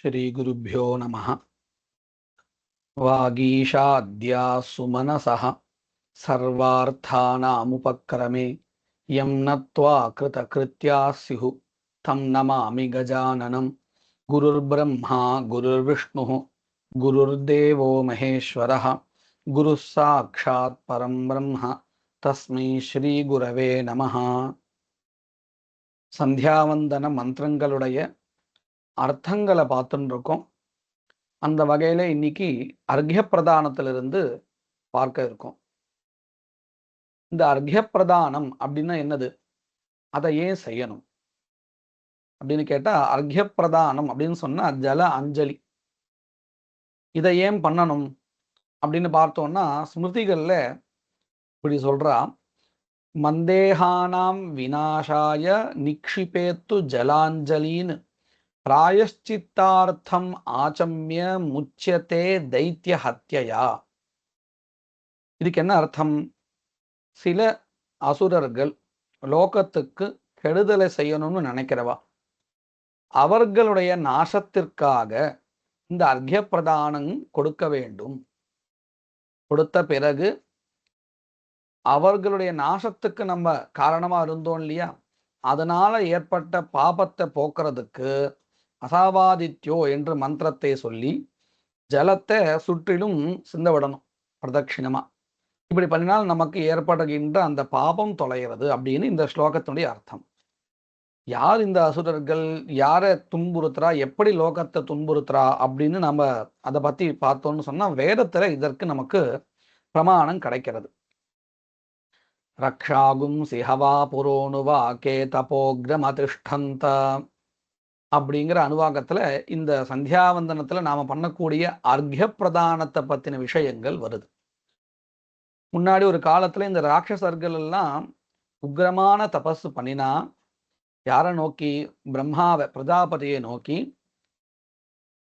श्रीगुरुभ्यो नमः। वागीशाद्या सुमनसः सर्वार्थानामुपक्रमे यं नत्वा कृतकृत्याः स्युः तं नमामि गजाननं। गुरुर्ब्रह्मा गुरुर्विष्णुः गुरुर्देवो महेश्वरः गुरुः साक्षात् परं ब्रह्म तस्मै श्रीगुरवे नमः. சந்தியாவந்தன மந்திரங்களுடைய அர்த்தங்களை பார்த்துட்டு இருக்கோம். அந்த வகையில இன்னைக்கு அர்க்ய பிரதானத்திலிருந்து பார்க்க இருக்கோம். இந்த அர்க்ய பிரதானம் அப்படின்னா என்னது, அதை ஏன் செய்யணும் அப்படின்னு கேட்டா, அர்க்ய பிரதானம் அப்படின்னு சொன்னா ஜல அஞ்சலி. இதை ஏன் பண்ணணும் அப்படின்னு பார்த்தோம்னா, ஸ்மிருதிகள்ல இப்படி சொல்றா, மந்தேகானாம் விநாசாய நிக்ஷிபேத்து ஜலாஞ்சலின்னு பிராயஷ்சித்தார்த்தம் ஆச்சம்ய முச்சியதே தைத்திய ஹத்யயா. இதுக்கு என்ன அர்த்தம்? சில அசுரர்கள் லோகத்துக்கு கெடுதலை செய்யணும்னு நினைக்கிறவா, அவர்களுடைய நாசத்திற்காக இந்த அர்க்ய பிரதானம் கொடுக்க வேண்டும். கொடுத்த பிறகு அவர்களுடைய நாசத்துக்கு நம்ம காரணமா இருந்தோம் இல்லையா, அதனால ஏற்பட்ட பாபத்தை போக்குறதுக்கு அசாவாதித்யோ என்று மந்திரத்தை சொல்லி ஜலத்தை சுற்றிலும் சிந்த விடணும் பிரதட்சிணமா. இப்படி பண்ணினால் நமக்கு ஏற்படுகின்ற அந்த பாபம் தொலைகிறது அப்படின்னு இந்த ஸ்லோகத்தினுடைய அர்த்தம். யார் இந்த அசுரர்கள், யாரை துன்புறுத்துறா, எப்படி லோகத்தை துன்புறுத்துறா அப்படின்னு நம்ம அதை பத்தி பார்த்தோம்னு சொன்னா, வேதத்துல இதற்கு நமக்கு பிரமாணம் கிடைக்கிறது. ரக்ஷாகும் சிஹவா புரோனுவா கே தபோக்ரம் அதிஷ்டந்த அப்படிங்கிற அனுவாகத்துல இந்த சந்தியாவந்தனத்துல நாம பண்ணக்கூடிய அர்க்ய பிரதானத்தை பத்தின விஷயங்கள் வருது. முன்னாடி ஒரு காலத்துல இந்த ராட்சசர்கள் எல்லாம் உக்ரமான தபஸ் பண்ணினா, யாரை நோக்கி? பிரம்மாவை, பிரஜாபதியை நோக்கி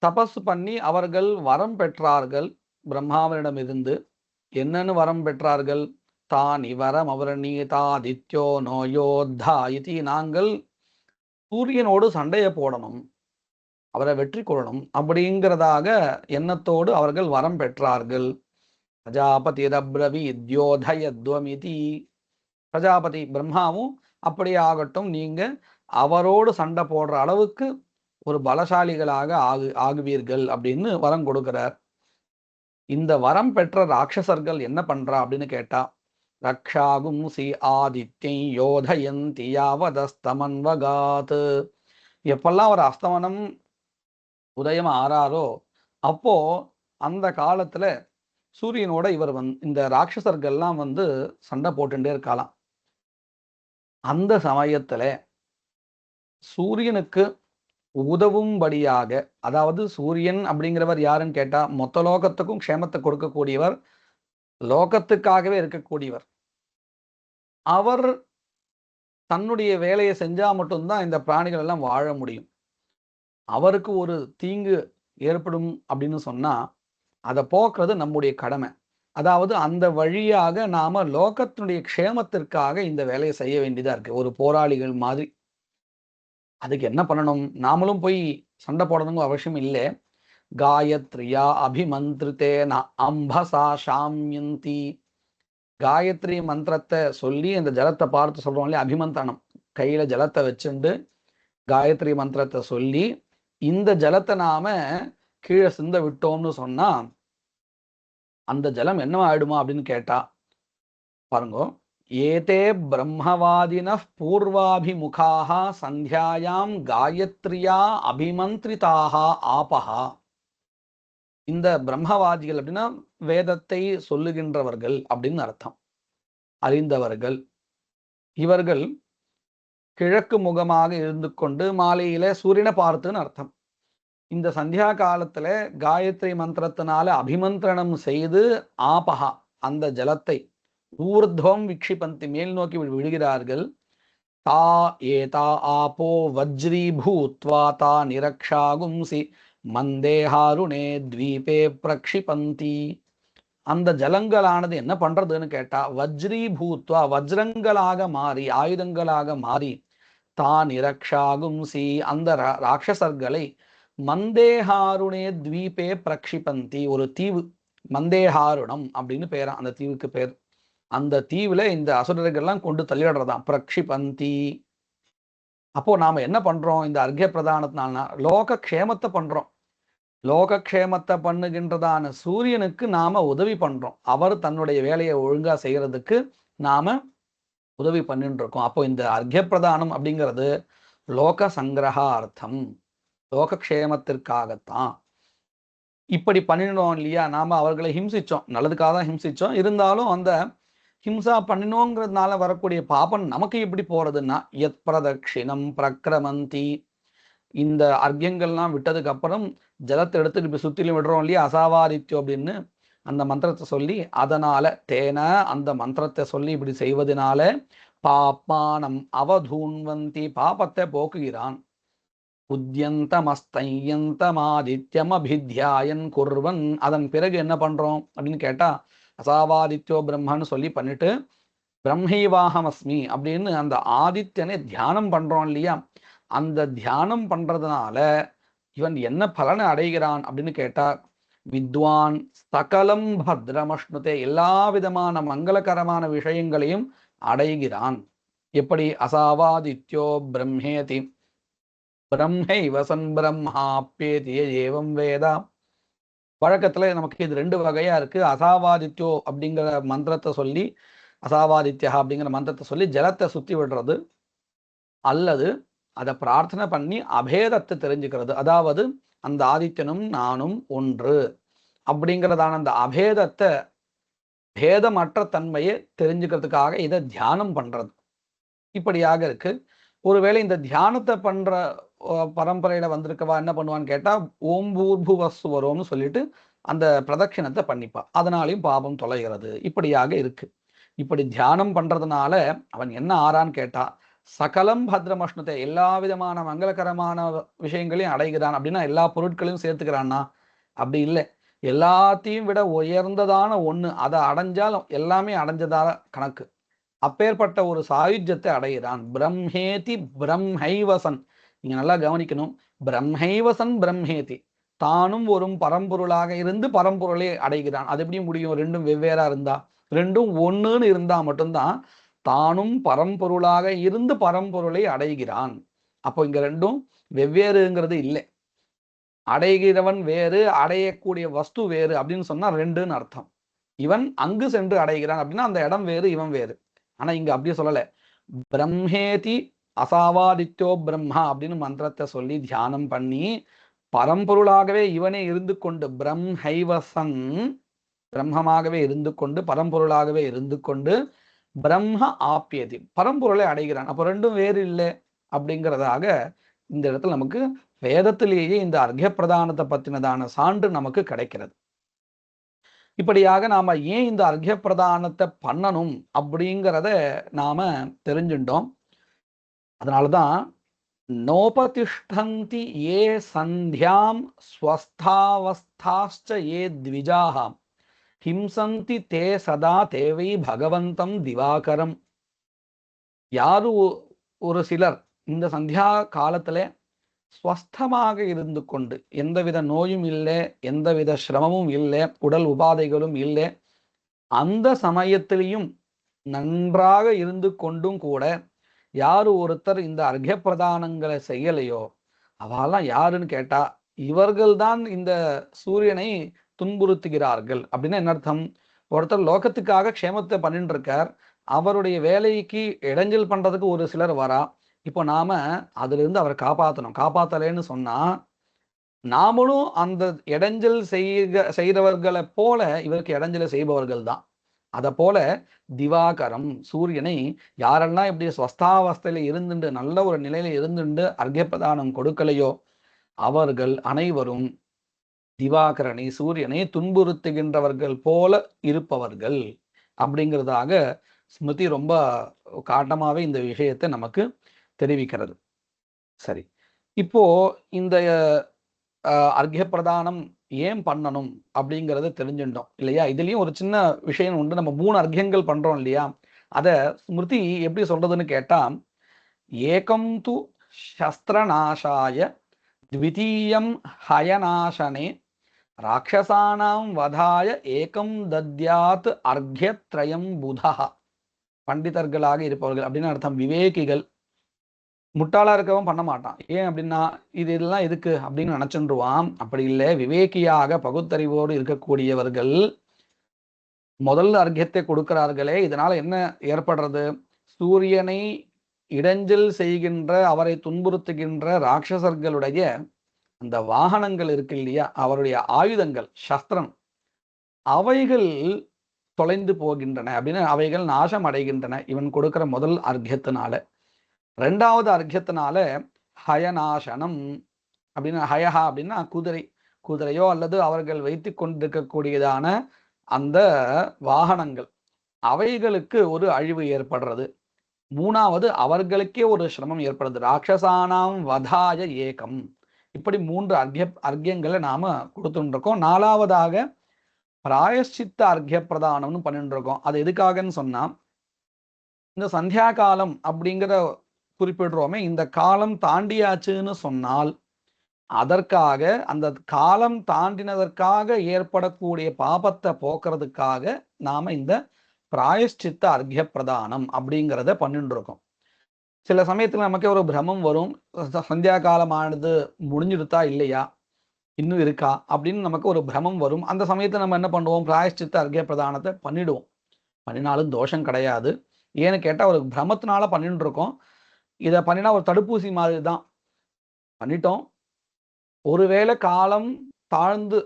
தபஸ் பண்ணி அவர்கள் வரம் பெற்றார்கள். பிரம்மாவனிடம் இருந்து என்னன்னு வரம் பெற்றார்கள்? தான் இவரம் அவரணீதாதித்யோ நோயோத்தா இதி, நாங்கள் சூரியனோடு சண்டையை போடணும், அவரை வெற்றி கொள்ளணும் அப்படிங்கிறதாக எண்ணத்தோடு அவர்கள் வரம் பெற்றார்கள். பிரஜாபதி ரப்ரவீத்யோதயத்வமிதி, பிரஜாபதி பிரம்மாவும் அப்படியே ஆகட்டும், நீங்க அவரோடு சண்டை போடுற அளவுக்கு ஒரு பலசாலிகளாக ஆகுவீர்கள் அப்படின்னு வரம் கொடுக்கிறார். இந்த வரம் பெற்ற ராட்சசர்கள் என்ன பண்றா அப்படின்னு கேட்டா, ரக்ஷாகும் சி ஆதித்யை யோதயந்தி யாவதஸ்தமன்வகாத். எப்பெல்லாம் ஒரு அஸ்தமனம் உதயம் ஆறாரோ அப்போ அந்த காலத்துல சூரியனோட இவர் இந்த ராட்சசர்கள்லாம் சண்டை போட்டுட்டே இருக்கலாம். அந்த சமயத்துல சூரியனுக்கு உதவும்படியாக, அதாவது சூரியன் அப்படிங்கிறவர் யாருன்னு கேட்டா, மொத்த லோகத்துக்கும் க்ஷேமத்தை கொடுக்கக்கூடியவர், லோகத்துக்காகவே இருக்கக்கூடியவர். அவர் தன்னுடைய வேலையை செஞ்சா மட்டும்தான் இந்த பிராணிகள் எல்லாம் வாழ முடியும். அவருக்கு ஒரு தீங்கு ஏற்படும் அப்படின்னு சொன்னா அதை போக்குறது நம்முடைய கடமை. அதாவது அந்த வழியாக நாம லோகத்தினுடைய க்ஷேமத்திற்காக இந்த வேலையை செய்ய வேண்டியதா இருக்கு, ஒரு போராளிகள் மாதிரி. அதுக்கு என்ன பண்ணணும்? நாமளும் போய் சண்டை போடணுங்க அவசியம் இல்லை. காயத்ரியா அபிமந்திரித்தேன அம்பசா சாம்யந்தி. காயத்ரி மந்திரத்தை சொல்லி அந்த ஜலத்தை பார்த்து சொல்றோம் இல்லையா, அபிமந்திரணம். கையில ஜலத்தை வச்சுண்டு காயத்ரி மந்திரத்தை சொல்லி இந்த ஜலத்தை நாம கீழே சிந்த விட்டோம்னு சொன்னா அந்த ஜலம் என்ன ஆயிடுமா அப்படின்னு கேட்டா, பாருங்க, ஏதே பிரம்மவாதின பூர்வாபிமுகாக சந்தியாயாம் காயத்ரியா அபிமந்திரிதாக ஆபஹா. இந்த பிரம்மவாதிகள் அப்படின்னா வேதத்தை சொல்லுகின்றவர்கள் அப்படின்னு அர்த்தம், அறிந்தவர்கள். இவர்கள் கிழக்கு முகமாக இருந்து கொண்டு மாலையில சூரியனை பார்த்துன்னு அர்த்தம். இந்த சந்தியா காலத்துல காயத்ரி மந்திரத்தினால அபிமந்திரணம் செய்து ஆபஹா, அந்த ஜலத்தை ஊர்த்வம் விக்ஷிபந்தி, மேல் நோக்கி விடுகிறார்கள். தா ஏதா ஆபோ வஜ்ரி பூத்வா தா நிரக்ஷாகும்சி மந்தேஹாருணே த்வீபே பிரக்ஷிபந்தி. அந்த ஜலங்களானது என்ன பண்றதுன்னு கேட்டா, வஜ்ரி பூத்வா, வஜ்ரங்களாக மாறி, ஆயுதங்களாக மாறி, தா நிரக்ஷாகும்சி, அந்த ராட்சசர்களை மந்தேஹாருணே த்வீபே பிரக்ஷிபந்தி, ஒரு தீவு மந்தேஹாருணம் அப்படின்னு பேரா அந்த தீவுக்கு பேர். அந்த தீவுல இந்த அசுரர்கள்லாம் கொண்டு தள்ளிடுறதாம், பிரக்ஷிபந்தி. அப்போ நாம என்ன பண்றோம் இந்த அர்க்ய பிரதானத்தினால்னா லோக க்ஷேமத்தை பண்றோம். லோகக்ஷேமத்தை பண்ணுகின்றதான சூரியனுக்கு நாம உதவி பண்றோம். அவர் தன்னுடைய வேலையை ஒழுங்கா செய்யறதுக்கு நாம உதவி பண்ணிட்டு இருக்கோம். அப்போ இந்த அர்க்ய பிரதானம் அப்படிங்கிறது லோக சங்கிரகார்த்தம், லோகக்ஷேமத்திற்காகத்தான் இப்படி பண்ணினோம் இல்லையா. நாம அவர்களை ஹிம்சிச்சோம், நல்லதுக்காக தான் ஹிம்சிச்சோம். இருந்தாலும் அந்த ஹிம்சா பண்ணினோங்கிறதுனால வரக்கூடிய பாபம் நமக்கு எப்படி போறதுன்னா, யத் பிரதட்சிணம் பிரக்ரமந்தி, இந்த அர்க்கியங்கள்லாம் விட்டதுக்கு அப்புறம் ஜலத்தை எடுத்துட்டு இப்படி சுத்திலும் விடுறோம் இல்லையா, அசாவாதித்யோ அப்படின்னு அந்த மந்திரத்தை சொல்லி, அதனால தேன அந்த மந்திரத்தை சொல்லி இப்படி செய்வதனால பாப்மானம் அவதூன்வந்தி, பாபத்தை போக்குகிறான். உத்யந்தமஸ்தையந்தமாதித்யம் அபித்யாயன் குர்வன், அதன் பிறகு என்ன பண்றோம் அப்படின்னு கேட்டா, அசாவாதித்யோ பிரம்மன்னு சொல்லி பண்ணிட்டு பிரம்மைவாகமஸ்மி அப்படின்னு அந்த ஆதித்யனை தியானம் பண்றோம் இல்லையா. அந்த தியானம் பண்றதுனால இவன் என்ன பலனை அடைகிறான் அப்படின்னு கேட்டா, வித்வான் சகலம் பத்ரமஷ்ணுதே, எல்லா விதமான மங்களகரமான விஷயங்களையும் அடைகிறான். எப்படி? அசாவாதித்யோ பிரம்மேதி பிரம்மைவசன் பிரம்மாப்பேதி ஏவம் வேதா. வழக்கத்துல நமக்கு இது ரெண்டு வகையா இருக்கு. அசாவாதித்யோ அப்படிங்கிற மந்திரத்தை சொல்லி, அசாவாதித்யா அப்படிங்கிற மந்திரத்தை சொல்லி ஜலத்தை சுத்தி விடுறது, அல்லது அதை பிரார்த்தனை பண்ணி அபேதத்தை தெரிஞ்சுக்கிறது. அதாவது அந்த ஆதித்யனும் நானும் ஒன்று அப்படிங்கிறதான அந்த அபேதத்தை, பேதமற்ற தன்மையை தெரிஞ்சுக்கிறதுக்காக இதை தியானம் பண்றது. இப்படியாக இருக்கு. ஒருவேளை இந்த தியானத்தை பண்ற பரம்பரையில வந்திருக்கவா என்ன பண்ணுவான்னு கேட்டா, ஓம் பூர்புவஸ்வரோம்னு சொல்லிட்டு அந்த பிரதட்சிணத்தை பண்ணிப்பா, அதனாலையும் பாபம் தொலைகிறது. இப்படியாக இருக்கு. இப்படி தியானம் பண்றதுனால அவன் என்ன ஆறான்னு கேட்டா, சகலம் பத்ரமஷ்ணுத்தை, எல்லா விதமான மங்களகரமான விஷயங்களையும் அடைகிறான். அப்படின்னா எல்லா பொருட்களையும் சேர்த்துக்கிறான்னா அப்படி இல்லை. எல்லாத்தையும் விட உயர்ந்ததான ஒண்ணு, அதை அடைஞ்சால் எல்லாமே அடைஞ்சதால கணக்கு. அப்பேற்பட்ட ஒரு சாயுஜ்யத்தை அடைகிறான். பிரம்மேதி பிரம்மைவசன், நீங்க நல்லா கவனிக்கணும். பிரம்மைவசன் பிரம்மேதி, தானும் ஒரு பரம்பொருளாக இருந்து பரம்பொருளை அடைகிறான். அது எப்படி முடியும்? ரெண்டும் வெவ்வேறா இருந்தா, ரெண்டும் ஒண்ணுன்னு இருந்தா மட்டும்தான் தானும் பரம்பொருளாக இருந்து பரம்பொருளை அடைகிறான். அப்போ இங்க ரெண்டும் வெவ்வேறுங்கிறது இல்லை. அடைகிறவன் வேறு, அடையக்கூடிய வஸ்து வேறு அப்படின்னு சொன்னா ரெண்டுன்னு அர்த்தம். இவன் அங்கு சென்று அடைகிறான் அப்படின்னா அந்த இடம் வேறு, இவன் வேறு. ஆனா இங்க அப்படியே சொல்லல. பிரம்மேதி அசாவாதித்யோ பிரம்மா அப்படின்னு மந்திரத்தை சொல்லி தியானம் பண்ணி பரம்பொருளாகவே இவனே இருந்து கொண்டு, பிரம்ஹைவசன் பிரம்மமாகவே இருந்து கொண்டு, பரம்பொருளாகவே இருந்து கொண்டு, பிரம்ம ஆப்பியதி பரம்பொருளை அடைகிறான். அப்போ ரெண்டும் வேறு இல்லை அப்படிங்கிறதாக இந்த இடத்துல நமக்கு வேதத்திலேயே இந்த அர்க்ய பிரதானத்தை பத்தினதான சான்று நமக்கு கிடைக்கிறது. இப்படியாக நாம ஏன் இந்த அர்க்ய பிரதானத்தை பண்ணணும் அப்படிங்கிறத நாம தெரிஞ்சுட்டோம். அதனாலதான் நோபதிஷ்டந்தி ஏ சந்தியாம் ஸ்வஸ்தாவஸ்தாச்ச ஏ த்விஜாஹாம் ஹிம்சந்தி தே சதா தேவை பகவந்தம் திவாகரம். யாரு ஒரு சிலர் இந்த சந்தியா காலத்துல ஸ்வஸ்தமாக இருந்து கொண்டு, எந்தவித நோயும் இல்லை, எந்தவித சிரமமும் இல்லை, உடல் உபாதைகளும் இல்லை, அந்த சமயத்திலையும் நன்றாக இருந்து கொண்டும் கூட யாரு ஒருத்தர் இந்த அர்க்ய பிரதானங்களை செய்யலையோ அவெல்லாம் யாருன்னு கேட்டா, இவர்கள்தான் இந்த சூரியனை துன்புறுத்துகிறார்கள். அப்படின்னா என்ன அர்த்தம்? ஒருத்தர் லோகத்துக்காக க்ஷேமத்தை பண்ணிட்டு இருக்கார், அவருடைய வேலைக்கு இடைஞ்சல் பண்றதுக்கு ஒரு சிலர் வரா. இப்போ நாம அதுல இருந்து அவரை காப்பாற்றணும். காப்பாத்தலைன்னு சொன்னா நாமளும் அந்த இடைஞ்சல் செய்கிறவர்களை போல இவருக்கு இடைஞ்சலை செய்பவர்கள் தான். அதை போல திவாகரம் சூரியனை யாரெல்லாம் இப்படி ஸ்வஸ்தாவஸ்தையில இருந்துட்டு நல்ல ஒரு நிலையில இருந்துட்டு அர்க்ய பிரதானம் கொடுக்கலையோ அவர்கள் அனைவரும் திவாகரனை சூரியனை துன்புறுத்துகின்றவர்கள் போல இருப்பவர்கள் அப்படிங்கிறதாக ஸ்மிருதி ரொம்ப காட்டமாவே இந்த விஷயத்தை நமக்கு தெரிவிக்கிறது. சரி, இப்போ இந்த அர்க்ய பிரதானம் ஏன் பண்ணணும் அப்படிங்கிறத தெரிஞ்சுட்டோம் இல்லையா. இதுலயும் ஒரு சின்ன விஷயம் உண்டு. நம்ம 3 அர்க்யங்கள் பண்றோம் இல்லையா, அத ஸ்மிருதி எப்படி சொல்றதுன்னு கேட்டா, ஏகம் து சஸ்திரநாசாய த்விதீயம் ஹயநாசனே ராட்சசானாம் வதாய ஏகம் தத்யாத் அர்க்யத்ரயம் புதா. பண்டிதர்களாக இருப்பவர்கள் அப்படின்னு அர்த்தம். விவேகிகள். முட்டாளா இருக்கவும் பண்ண மாட்டான். ஏன் அப்படின்னா இது இதெல்லாம் எதுக்கு அப்படின்னு நினைச்சுருவான். அப்படி இல்லை, விவேகியாக பகுத்தறிவோடு இருக்கக்கூடியவர்கள் முதல் அர்க்கியத்தை கொடுக்கிறார்களே, இதனால என்ன ஏற்படுறது? சூரியனை இடைஞ்சல் செய்கின்ற, அவரை துன்புறுத்துகின்ற ராட்சசர்களுடைய அந்த வாகனங்கள் இருக்கு இல்லையா, அவருடைய ஆயுதங்கள், சஸ்திரம், அவைகள் தொலைந்து போகின்றன அப்படின்னு, அவைகள் நாசம் அடைகின்றன இவன் கொடுக்கிற முதல் அர்க்கியத்தினால. ரெண்டாவது அர்க்கியத்தினால ஹயநாசனம் அப்படின்னு, ஹயஹா அப்படின்னா குதிரை, குதிரையோ அல்லது அவர்கள் வைத்து கொண்டிருக்கக்கூடியதான அந்த வாகனங்கள், அவைகளுக்கு ஒரு அழிவு ஏற்படுறது. மூணாவது அவர்களுக்கே ஒரு சிரமம் ஏற்படுது. ராட்சசானாம் வதாய ஏகம். இப்படி 3 அர்க்கியங்களை நாம கொடுத்துட்டு இருக்கோம். நாலாவதாக பிராயஷ்சித்த அர்க்கிய பிரதானம்னு பண்ணிட்டு இருக்கோம். அது எதுக்காகன்னு சொன்னா, இந்த சந்தியா காலம் அப்படிங்கிற குறிப்பிடுறோமே, இந்த காலம் தாண்டியாச்சுன்னு சொன்னால் அதற்காக, அந்த காலம் தாண்டினதற்காக ஏற்படக்கூடிய பாபத்தை போக்குறதுக்காக நாம இந்த பிராயஷ்சித்த அர்க்கிய பிரதானம் அப்படிங்கிறத பண்ணிட்டு இருக்கோம். சில சமயத்துல நமக்கே ஒரு பிரமம் வரும், சந்தியா காலமானது முடிஞ்சிடுதா இல்லையா, இன்னும் இருக்கா அப்படின்னு நமக்கு ஒரு பிரமம் வரும். அந்த சமயத்துல நம்ம என்ன பண்ணுவோம்? பிராயஷ்சித்த அர்க்கிய பிரதானத்தை பண்ணிடுவோம். பண்ணினாலும் தோஷம் கிடையாது. ஏன்னு கேட்டா ஒரு பிரமத்தினால பண்ணிட்டு இருக்கோம். இதை பண்ணினா ஒரு தடுப்பூசி மாதிரி தான். பண்ணிட்டோம், ஒருவேளை காலம் தாழ்ந்து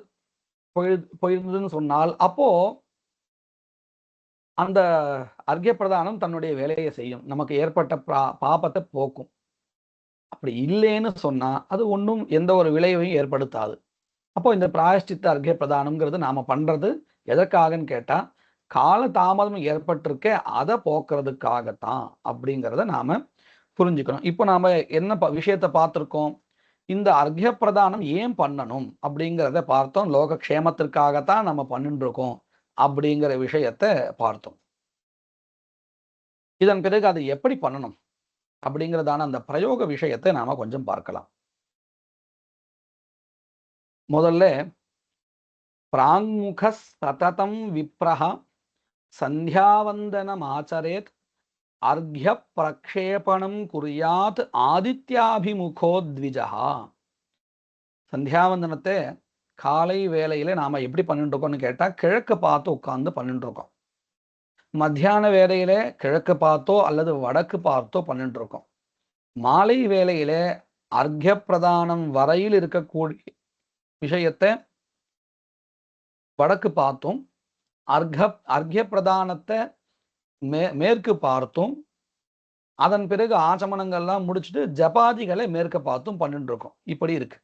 போயிருந்ததுன்னு சொன்னால் அப்போ அந்த அர்க்கிய பிரதானம் தன்னுடைய வேலையை செய்யும், நமக்கு ஏற்பட்ட பாபத்தை போக்கும். அப்படி இல்லைன்னு சொன்னா அது ஒன்றும் எந்த ஒரு விளைவையும் ஏற்படுத்தாது. அப்போ இந்த பிராயஷ்சித்த அர்க்கிய பிரதானம்ங்கிறது நாம பண்றது எதற்காகன்னு கேட்டா, கால தாமதம் ஏற்பட்டிருக்க அதை போக்குறதுக்காகத்தான் அப்படிங்கிறத நாம புரிஞ்சுக்கணும். இப்போ நாம என்ன விஷயத்த பார்த்திருக்கோம்? இந்த அர்க்கிய பிரதானம் ஏன் பண்ணணும் அப்படிங்கிறத பார்த்தோம். லோக க்ஷேமத்திற்காகத்தான் நம்ம பண்ணிட்டு இருக்கோம் அப்படிங்கிற விஷயத்த பார்த்தோம். இதன் பிறகு அதை எப்படி பண்ணணும் அப்படிங்கிறதான அந்த பிரயோக விஷயத்தை நாம கொஞ்சம் பார்க்கலாம். முதல்ல பிராங்முக சததம் விப்ரஹ சந்தியாவந்தனம் ஆச்சரேத் அர்க்ய பிரக்ஷேபணம் குறியாத் ஆதித்யாபிமுகோ த்விஜஹா. சந்தியாவந்தனத்தை காலை வேளையில நாம எப்படி பண்ணிட்டு இருக்கோம்னு கேட்டா, கிழக்கு பார்த்து உட்கார்ந்து பண்ணிட்டு இருக்கோம். மத்தியான வேளையில கிழக்கு பார்த்தோ அல்லது வடக்கு பார்த்தோ பண்ணிட்டு இருக்கோம். மாலை வேளையில அர்க்ய பிரதானம் வரையில் இருக்கக்கூடிய விஷயத்தை வடக்கு பார்த்தும், அர்க்ய பிரதானத்தை மேற்கு பார்த்தும், அதன் பிறகு ஆச்சமனங்கள்லாம் முடிச்சுட்டு ஜபாதிகளை மேற்கு பார்த்தும் பண்ணிட்டு இருக்கோம். இப்படி இருக்கு.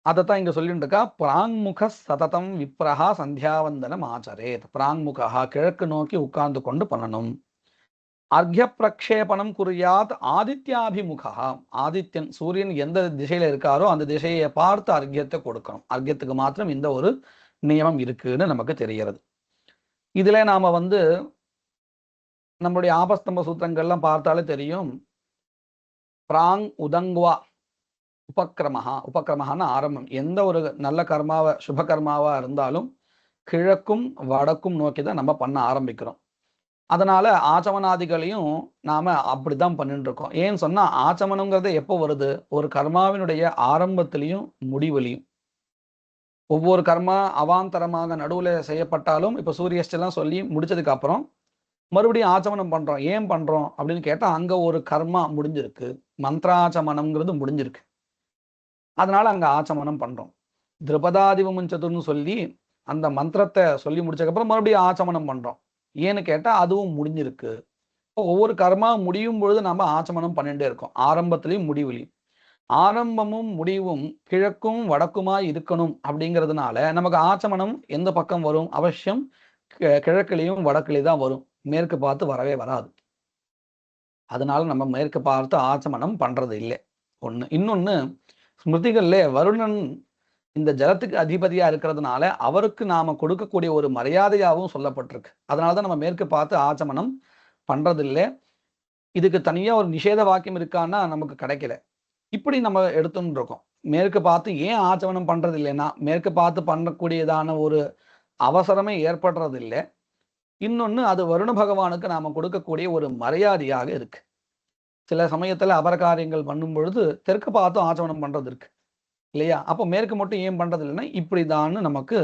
அதைத்தான் இங்க சொல்லிட்டு இருக்கா. பிராங்முக சததம் விப்ரஹா சந்தியாவந்தனம் ஆச்சரேத். பிராங்முகா கிழக்கு நோக்கி உட்கார்ந்து கொண்டு பண்ணணும். அர்க்ய பிரக்ஷேபணம் குறியாத் ஆதித்யாபிமுகா. ஆதித்யன், சூரியன் எந்த திசையில இருக்காரோ அந்த திசையை பார்த்து அர்க்யத்தை கொடுக்கணும். அர்க்யத்துக்கு மாத்திரம் இந்த ஒரு நியமம் இருக்குன்னு நமக்கு தெரிகிறது. இதுல நாம நம்மளுடைய ஆபஸ்தம்ப சூத்திரங்கள்லாம் பார்த்தாலே தெரியும். பிராங் உதங்குவா உபக்கிரமஹா. உபக்கிரமஹான்னு ஆரம்பம். எந்த ஒரு நல்ல கர்மாவை, சுப கர்மாவா இருந்தாலும் கிழக்கும் வடக்கும் நோக்கி தான் நம்ம பண்ண ஆரம்பிக்கிறோம். அதனால ஆச்சமனாதிகளையும் நாம அப்படிதான் பண்ணிட்டு இருக்கோம். ஏன்னு சொன்னா ஆச்சமனங்கிறது எப்போ வருது? ஒரு கர்மாவினுடைய ஆரம்பத்திலையும் முடிவுலையும். ஒவ்வொரு கர்மா அவாந்தரமாக நடுவுல செய்யப்பட்டாலும், இப்ப சூரியஸ்டெல்லாம் சொல்லி முடிச்சதுக்கு அப்புறம் மறுபடியும் ஆச்சமனம் பண்றோம். ஏன் பண்றோம் அப்படின்னு கேட்டா, அங்க ஒரு கர்மா முடிஞ்சிருக்கு, மந்திராச்சமனம்ங்கிறது முடிஞ்சிருக்கு. அதனால அங்க ஆச்சமனம் பண்றோம். திருபதாதிவமுஞ்சதுன்னு சொல்லி அந்த மந்திரத்தை சொல்லி முடிச்சதுக்கப்புறம் மறுபடியும் ஆச்சமனம் பண்றோம். ஏன்னு கேட்டா அதுவும் முடிஞ்சிருக்கு. ஒவ்வொரு கர்மா முடியும் பொழுது நம்ம ஆச்சமனம் பண்ணிட்டே இருக்கோம், ஆரம்பத்திலையும் முடிவுலையும். ஆரம்பமும் முடிவும் கிழக்கும் வடக்குமாய் இருக்கணும் அப்படிங்கிறதுனால நமக்கு ஆச்சமனம் எந்த பக்கம் வரும்? அவசியம் கிழக்குலையும் வடக்குலையும் தான் வரும், மேற்கு பார்த்து வரவே வராது. அதனால நம்ம மேற்கு பார்த்து ஆச்சமனம் பண்றது இல்லை ஒண்ணு. இன்னொன்னு, ஸ்மிருதிகள்ல வருணன் இந்த ஜலத்துக்கு அதிபதியா இருக்கிறதுனால அவருக்கு நாம கொடுக்கக்கூடிய ஒரு மரியாதையாகவும் சொல்லப்பட்டிருக்கு. அதனாலதான் நம்ம மேற்கு பார்த்து ஆச்சமனம் பண்றதில்லை. இதுக்கு தனியா ஒரு நிஷேத வாக்கியம் இருக்கான்னா நமக்கு கிடைக்கல. இப்படி நம்ம எடுத்துன்னு இருக்கோம். மேற்கு பார்த்து ஏன் ஆச்சமனம் பண்றது இல்லைன்னா, மேற்கு பார்த்து பண்ணக்கூடியதான ஒரு அவசரமே ஏற்படுறது இல்லை. இன்னொன்னு அது வருண பகவானுக்கு நாம கொடுக்கக்கூடிய ஒரு மரியாதையாக இருக்கு. சில சமயத்துல அபரகாரியங்கள் பண்ணும் பொழுது தெற்கு பார்த்தும் ஆச்சமனம் பண்றது இருக்கு இல்லையா? அப்போ மேற்கு மட்டும் ஏன் பண்றது இல்லைன்னா இப்படிதான்னு நமக்கு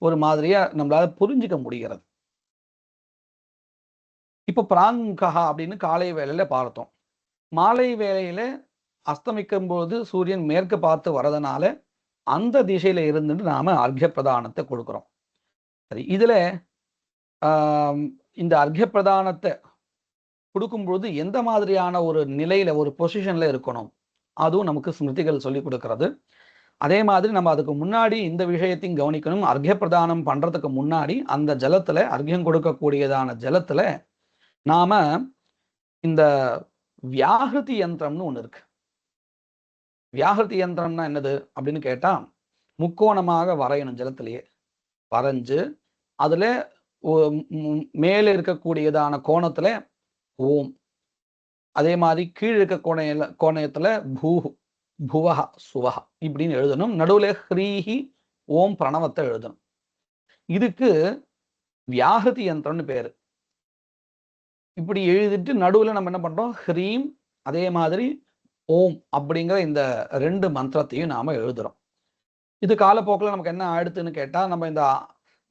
ஒரு மாதிரியா நம்மளால புரிஞ்சுக்க முடிகிறது. இப்போ பிராங்கஹா அப்படின்னு காலை வேளையில பார்த்தோம். மாலை வேளையில அஸ்தமிக்கும் போது சூரியன் மேற்கு பார்த்து வரதுனால அந்த திசையில இருந்துட்டு நாம அர்க்ய பிரதானத்தை கொடுக்கிறோம். சரி, இதுல இந்த அர்க்ய பிரதானத்தை கொடுக்கும்பொழுது எந்த மாதிரியான ஒரு நிலையில ஒரு பொசிஷன்ல இருக்கணும், அதுவும் நமக்கு ஸ்மிருதிகள் சொல்லி கொடுக்கிறது. அதே மாதிரி நம்ம அதுக்கு முன்னாடி இந்த விஷயத்தையும் கவனிக்கணும். அர்க்ய பிரதானம் பண்றதுக்கு முன்னாடி அந்த ஜலத்துல அர்க்யம் கொடுக்கக்கூடியதான ஜலத்துல நாம இந்த வியாகிருதி யந்திரம்னு ஒண்ணு இருக்கு. வியாகிருதி யந்திரம்னா என்னது அப்படின்னு கேட்டா, முக்கோணமாக வரையணும் ஜலத்திலேயே. வரைஞ்சு அதுல மேல இருக்கக்கூடியதான கோணத்துல ஓம், அதே மாதிரி கீழ் இருக்க கோணயத்துல புவஹ சுவஹ இப்படின்னு எழுதணும். நடுவுல ஹ்ரீஹி ஓம் பிரணவத்தை எழுதணும். இதுக்கு வியாகிருதி யந்திரம்னு பேரு. இப்படி எழுதிட்டு நடுவுல நம்ம என்ன பண்றோம், ஹ்ரீம் அதே மாதிரி ஓம் அப்படிங்கிற இந்த 2 மந்திரத்தையும் நாம எழுதுறோம். இது காலப்போக்கில் நமக்கு என்ன ஆயிடுத்துன்னு கேட்டா, நம்ம இந்த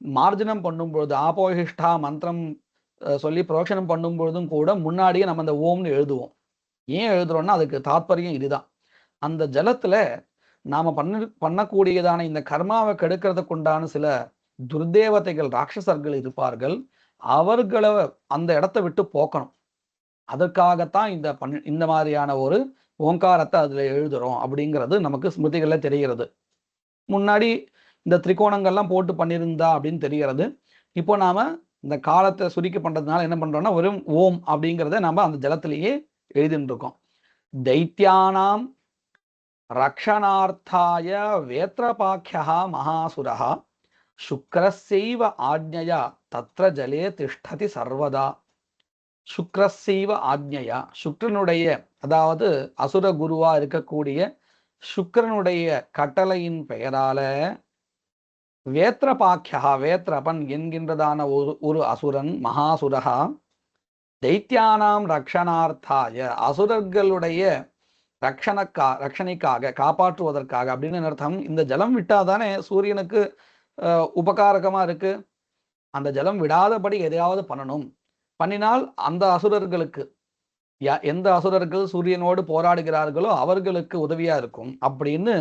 மார்ஜனம் பண்ணும்பொழுது ஆபோஹிஷ்டா மந்திரம் சொல்லி புரோக்ஷனம் பண்ணும்பொழுதும் கூட முன்னாடியே நம்ம இந்த ஓம்னு எழுதுவோம். ஏன் எழுதுறோம்னா அதுக்கு தாத்பரியம் இதுதான். அந்த ஜலத்துல நாம பண்ணக்கூடியதான இந்த கர்மாவை கெடுக்கிறதுக்கு உண்டான சில துர்தேவதைகள் ராட்சசர்கள் இருப்பார்கள். அவர்களை அந்த இடத்த விட்டு போக்கணும். அதற்காகத்தான் இந்த மாதிரியான ஒரு ஓங்காரத்தை அதுல எழுதுறோம் அப்படிங்கிறது நமக்கு ஸ்மிருதிகள்ல தெரிகிறது. முன்னாடி இந்த திரிகோணங்கள்லாம் போட்டு பண்ணியிருந்தா அப்படின்னு தெரிகிறது. இப்போ நாம இந்த காலத்தை சுருக்கி பண்றதுனால என்ன பண்றோம்னா வெறும் ஓம் அப்படிங்கிறத நாம அந்த ஜலத்திலேயே எழுதிட்டு இருக்கோம். தைத்தியானாம் ரக்ஷணார்த்தாய வேத்ரபாக்கியா மகாசுரஹா சுக்ரஸ்யைவ ஆக்ஞயா தத்ர ஜலே திஷ்டதி சர்வதா. சுக்ரஸ்யைவ ஆக்ஞயா, சுக்ரனுடைய அதாவது அசுர குருவா இருக்கக்கூடிய சுக்ரனுடைய கட்டளையின் பெயரால வேத்ரபாக்கியா, வேத்ரபன் என்கின்றதான ஒரு அசுரன் மகாசுரகா தைத்தியானாம் ரக்ஷணார்த்தாய, அசுரர்களுடைய ரக்ஷணைக்காக காப்பாற்றுவதற்காக அப்படின்னு அர்த்தம். இந்த ஜலம் விட்டாதானே சூரியனுக்கு உபகாரகமா இருக்கு. அந்த ஜலம் விடாதபடி எதையாவது பண்ணணும். பண்ணினால் அந்த அசுரர்களுக்கு எந்த அசுரர்கள் சூரியனோடு போராடுகிறார்களோ அவர்களுக்கு உதவியா இருக்கும் அப்படின்னு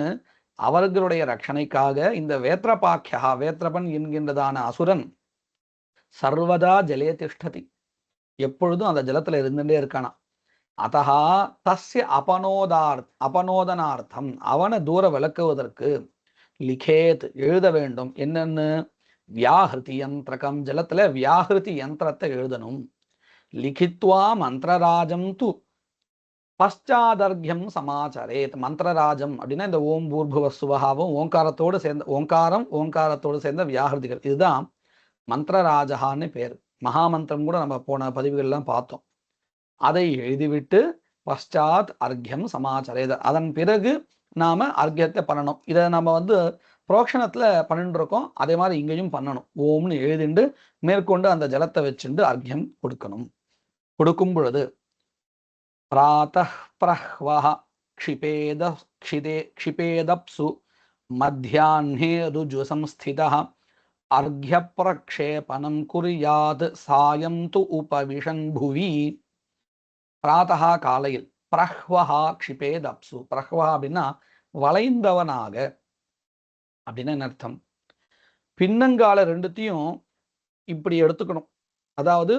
அவர்களுடைய ரட்சணைக்காக இந்த வேத்ரபாக்கியா, வேத்ரபன் என்கின்றதான அசுரன் சர்வதா ஜலே திஷ்டதி, எப்பொழுதும் அந்த ஜலத்துல இருந்துட்டே இருக்கானா. அதஹா தஸ்ய அபனோதனார்த்தம், அவனை தூர விளக்குவதற்கு லிகேத் எழுத வேண்டும். என்னன்னு, வியாகிருதி யந்திரகம், ஜலத்துல வியாகிருதி யந்திரத்தை எழுதணும். லிகித்வா மந்திரராஜம் து பశ్చాదர்க்யம் சமாச்சரேத். மந்திரராஜம் அப்படின்னா இந்த ஓம் பூர்புவ சுவஹாவும் ஓங்காரத்தோடு சேர்ந்த ஓங்காரத்தோடு சேர்ந்த வியாகிருதிகள், இதுதான் மந்திரராஜகான்னு பேர். மகாமந்திரம் கூட நம்ம போன பதிவுகள்லாம் பார்த்தோம். அதை எழுதிவிட்டு பశ్చాத் அர்க்யம் சமாச்சரேத், அதன் பிறகு நாம அர்க்யத்தை பண்ணணும். இதை நம்ம புரோக்ஷணத்துல பண்ணிட்டு இருக்கோம். அதே மாதிரி இங்கேயும் பண்ணணும். ஓம்னு எழுதிண்டு மேற்கொண்டு அந்த ஜலத்தை வச்சுண்டு அர்க்யம் கொடுக்கணும். கொடுக்கும் பொழுது பிராதஹ் பிரஹ்வஹ க்ஷிபேதப்சு மத்தியாஹ்னே ருஜு சம்ஸ்திதஹ அர்க்ய பிரக்ஷேபணம் குர்யாத் சாயம் து உபவிஷன் புவி. பிராதஹா காலையில், பிரஹ்வஹா க்ஷிபேதப்சு, பிரஹ்வஹா அப்படின்னா வளைந்தவனாக அப்படின்னு என்ன அர்த்தம். பின்னங்கால ரெண்டுத்தையும் இப்படி எடுத்துக்கணும். அதாவது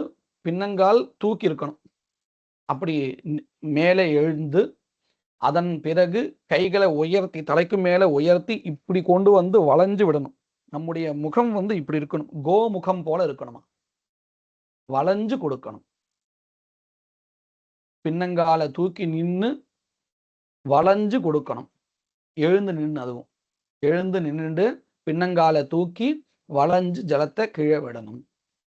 பின்னங்கால் தூக்கி இருக்கணும். அப்படி மேலே எழுந்து அதன் பிறகு கைகளை உயர்த்தி தலைக்கு மேல உயர்த்தி இப்படி கொண்டு வளைஞ்சு விடணும். நம்முடைய முகம் இப்படி இருக்கணும். கோமுகம் போல இருக்கணுமா, வளைஞ்சு கொடுக்கணும். பின்னங்கால தூக்கி நின்று வளைஞ்சு கொடுக்கணும். எழுந்து நின்று, அதுவும் எழுந்து நின்றுண்டு பின்னங்கால தூக்கி வளைஞ்சு ஜலத்தை கீழே விடணும்.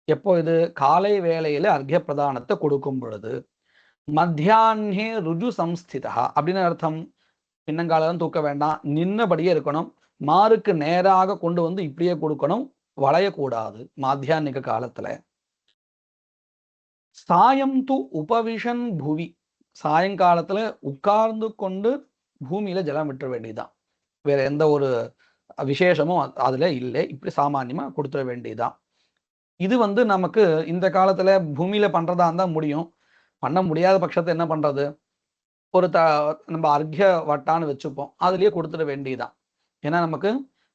எப்போ இது, காலை வேளையில அர்க்ய பிரதானத்தை கொடுக்கும் பொழுது. மத்தியாஹ்னே ருஜு சம்ஸ்திதா அப்படின்னு அர்த்தம். பின்னங்காலம் தூக்க வேண்டாம், நின்னபடியே இருக்கணும். மாருக்கு நேராக கொண்டு வந்து இப்படியே கொடுக்கணும், வளையக்கூடாது மாத்தியானிக காலத்துல. சாயம் து உபவிஷன் புவி, சாயங்காலத்துல உட்கார்ந்து கொண்டு பூமியில ஜலம் விட்டுற வேண்டியதுதான். வேற எந்த ஒரு விசேஷமும் அதுல இல்லை. இப்படி சாமானியமா கொடுத்துட வேண்டியதுதான். இது நமக்கு இந்த காலத்துல பூமியில பண்றதா இருந்தா முடியும். பண்ண முடியாத பட்சத்தை என்ன பண்றது? ஒரு நம்ம அர்க்ய வட்டான்னு வச்சுப்போம், அதுலயே கொடுத்துட வேண்டியதுதான். ஏன்னா நமக்கு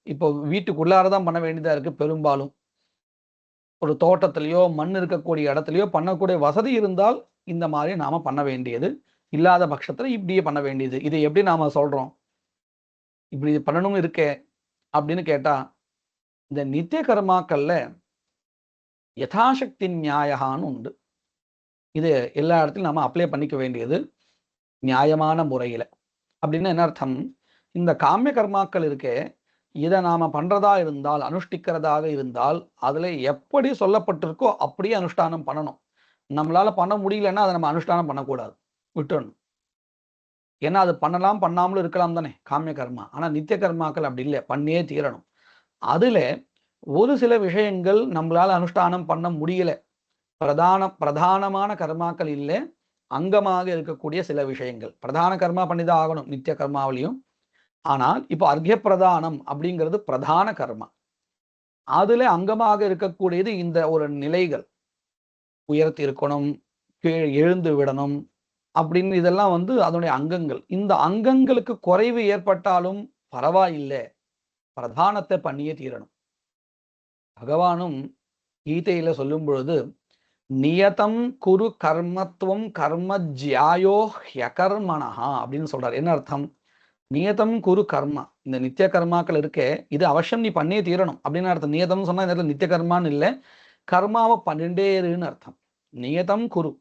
இப்போ வீட்டுக்குள்ளாரதான் பண்ண வேண்டியதா இருக்கு. பெரும்பாலும் ஒரு தோட்டத்திலேயோ மண் இருக்கக்கூடிய இடத்துலயோ பண்ணக்கூடிய வசதி இருந்தால் இந்த மாதிரி நாம பண்ண வேண்டியது. இல்லாத பட்சத்துல இப்படியே பண்ண வேண்டியது. இதை எப்படி நாம சொல்றோம்? இப்படி பண்ணணும் இருக்கே அப்படின்னு கேட்டா, இந்த நித்திய கர்மாக்கள்ல யதாசக்தி நியாயகான்னு உண்டு. இது எல்லா இடத்துலையும் நாம அப்ளை பண்ணிக்க வேண்டியது நியாயமான முறையில. அப்படின்னா என்ன அர்த்தம்? இந்த காமிய கர்மாக்கள் இருக்கே, இதை நாம பண்றதா இருந்தால், அனுஷ்டிக்கிறதாக இருந்தால், அதுல எப்படி சொல்லப்பட்டிருக்கோ அப்படியே அனுஷ்டானம் பண்ணணும். நம்மளால பண்ண முடியலன்னா அதை நம்ம அனுஷ்டானம் பண்ணக்கூடாது, விட்டுறணும். ஏன்னா அது பண்ணலாம் பண்ணாமலும் இருக்கலாம் தானே காமிய கர்மா. ஆனா நித்திய கர்மாக்கள் அப்படி இல்லை, பண்ணியே தீரணும். அதுல ஒரு சில விஷயங்கள் நம்மளால அனுஷ்டானம் பண்ண முடியல, பிரதானமான கர்மாக்கள் இல்லை, அங்கமாக இருக்கக்கூடிய சில விஷயங்கள். பிரதான கர்மா பண்ணிதான் ஆகணும் நித்திய கர்மாவிலையும். ஆனால் இப்போ அர்க்ய பிரதானம் அப்படிங்கிறது பிரதான கர்மா. அதுல அங்கமாக இருக்கக்கூடியது இந்த ஒரு நிலைகள். உயர்த்தி இருக்கணும், கீழ் எழுந்து விடணும் அப்படின்னு இதெல்லாம் அதனுடைய அங்கங்கள். இந்த அங்கங்களுக்கு குறைவு ஏற்பட்டாலும் பரவாயில்லை, பிரதானத்தை பண்ணியே தீரணும். பகவானும் கீதையில சொல்லும் பொழுது நியதம் குரு கர்மத்துவம் கர்ம ஜியாயோ ஹ்யகர்மணஹா அப்படின்னு சொல்றாரு. என்ன அர்த்தம்? நியதம் குரு கர்மா, இந்த நித்திய கர்மாக்கள் இருக்கே, இது அவசியம் நீ பண்ணியே தீரணும் அப்படின்னு அர்த்தம். நியதம் சொன்னா இந்த இடத்துல நித்திய கர்மான்னு இல்லை, கர்மாவை பண்ணிட்டே இருன்னு அர்த்தம். நியதம் குரு,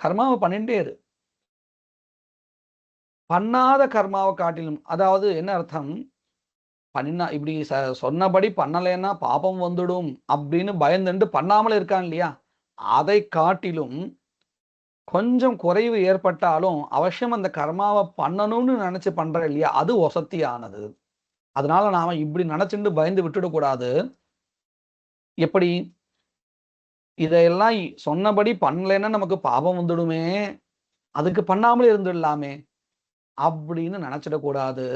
கர்மாவை பண்ணிட்டே இரு. பண்ணாத கர்மாவை காட்டிலும், அதாவது என்ன அர்த்தம்? பண்ணினா இப்படி சொன்னபடி பண்ணலைன்னா பாபம் வந்துடும் அப்படின்னு பயந்துட்டு பண்ணாமலே இருக்கான் இல்லையா, அதை காட்டிலும் கொஞ்சம் குறைவு ஏற்பட்டாலும் அவசியம் அந்த கர்மாவை பண்ணணும்னு நினைச்சு பண்ற இல்லையா, அது வசத்தியானது. அதனால நாம இப்படி நினைச்சுட்டு பயந்து விட்டுடக்கூடாது. எப்படி? இதையெல்லாம் சொன்னபடி பண்ணலைன்னா நமக்கு பாபம் வந்துடுமே, அதுக்கு பண்ணாமலே இருந்துடலாமே அப்படின்னு நினைச்சிடக்கூடாது.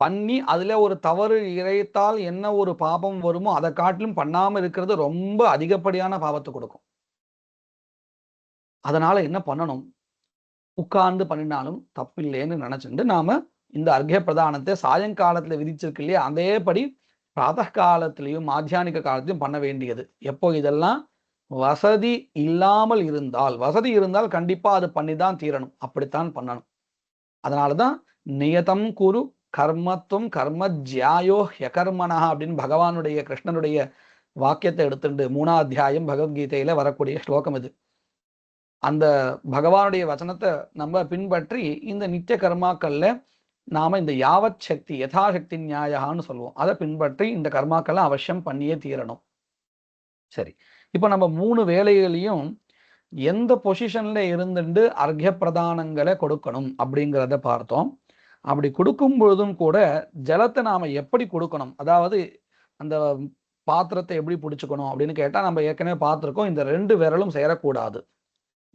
பண்ணி அதுல ஒரு தவறு இழைத்தால் என்ன ஒரு பாபம் வருமோ அதை காட்டிலும் பண்ணாம இருக்கிறது ரொம்ப அதிகப்படியான பாவத்தை கொடுக்கும். அதனால என்ன பண்ணணும்? உட்கார்ந்து பண்ணினாலும் தப்பில்லைன்னு நினைச்சுட்டு நாம இந்த அர்க்ய பிரதானத்தை சாயங்காலத்துல விதிச்சிருக்கு இல்லையா, அதேபடி பிராத காலத்திலையும் மாத்தியானிக காலத்திலையும் பண்ண வேண்டியது. எப்போ இதெல்லாம் வசதி இல்லாமல் இருந்தால், வசதி இருந்தால் கண்டிப்பா அது பண்ணிதான் தீரணும், அப்படித்தான் பண்ணணும். அதனாலதான் நியதம் குரு கர்மத்துவம் கர்ம ஜியாயோ ஹ்யகர்மணா அப்படின்னு பகவானுடைய கிருஷ்ணனுடைய வாக்கியத்தை எடுத்துட்டு 3ஆம் அத்தியாயம் பகவத்கீதையில வரக்கூடிய ஸ்லோகம் இது. அந்த பகவானுடைய வசனத்தை நம்ம பின்பற்றி இந்த நித்திய கர்மாக்கள்ல நாம இந்த யாவத் சக்தி யதாசக்தி நியாயான்னு சொல்லுவோம், அதை பின்பற்றி இந்த கர்மாக்கள்லாம் அவசியம் பண்ணியே தீரணும். சரி, இப்ப நம்ம 3 வேலைகளையும் எந்த பொசிஷன்ல இருந்துட்டு அர்க்ய பிரதானங்களை கொடுக்கணும் அப்படிங்கிறத பார்த்தோம். அப்படி கொடுக்கும் பொழுதும் கூட ஜலத்தை நாம எப்படி கொடுக்கணும், அதாவது அந்த பாத்திரத்தை எப்படி பிடிச்சுக்கணும் அப்படின்னு கேட்டா, நம்ம ஏற்கனவே பார்த்திருக்கோம், இந்த 2 விரலும் சேரக்கூடாது.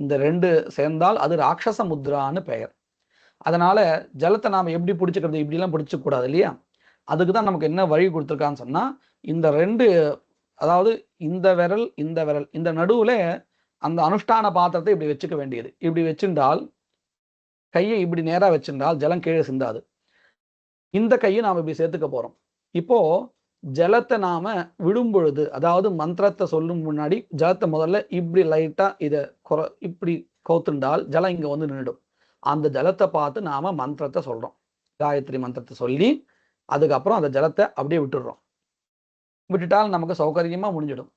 இந்த 2 சேர்ந்தால் அது ராட்சச முத்ரான்னு பெயர். அதனால ஜலத்தை நாம எப்படி பிடிச்சுக்கிறது? இப்படி எல்லாம் பிடிச்ச கூடாது இல்லையா. அதுக்குதான் நமக்கு என்ன வழி கொடுத்துருக்கான்னு சொன்னா, இந்த 2, அதாவது இந்த விரல் இந்த விரல், இந்த நடுவுல அந்த அனுஷ்டான பாத்திரத்தை இப்படி வச்சுக்க வேண்டியது. இப்படி வச்சிருந்தால், கையை இப்படி நேரா வச்சிருந்தால் ஜலம் கீழே சிந்தாது. இந்த கையை நாம இப்படி சேர்த்துக்க போறோம். இப்போ ஜலத்தை நாம விடும் பொழுது, அதாவது மந்திரத்தை சொல்லும் முன்னாடி ஜலத்தை முதல்ல இப்படி லைட்டா இதை இப்படி கவுத்துண்டால் ஜலம் இங்க நின்றுடும். அந்த ஜலத்தை பார்த்து நாம மந்திரத்தை சொல்றோம், காயத்ரி மந்திரத்தை சொல்லி அதுக்கப்புறம் அந்த ஜலத்தை அப்படியே விட்டுடுறோம். விட்டுட்டால் நமக்கு சௌகரியமா முடிஞ்சிடும்,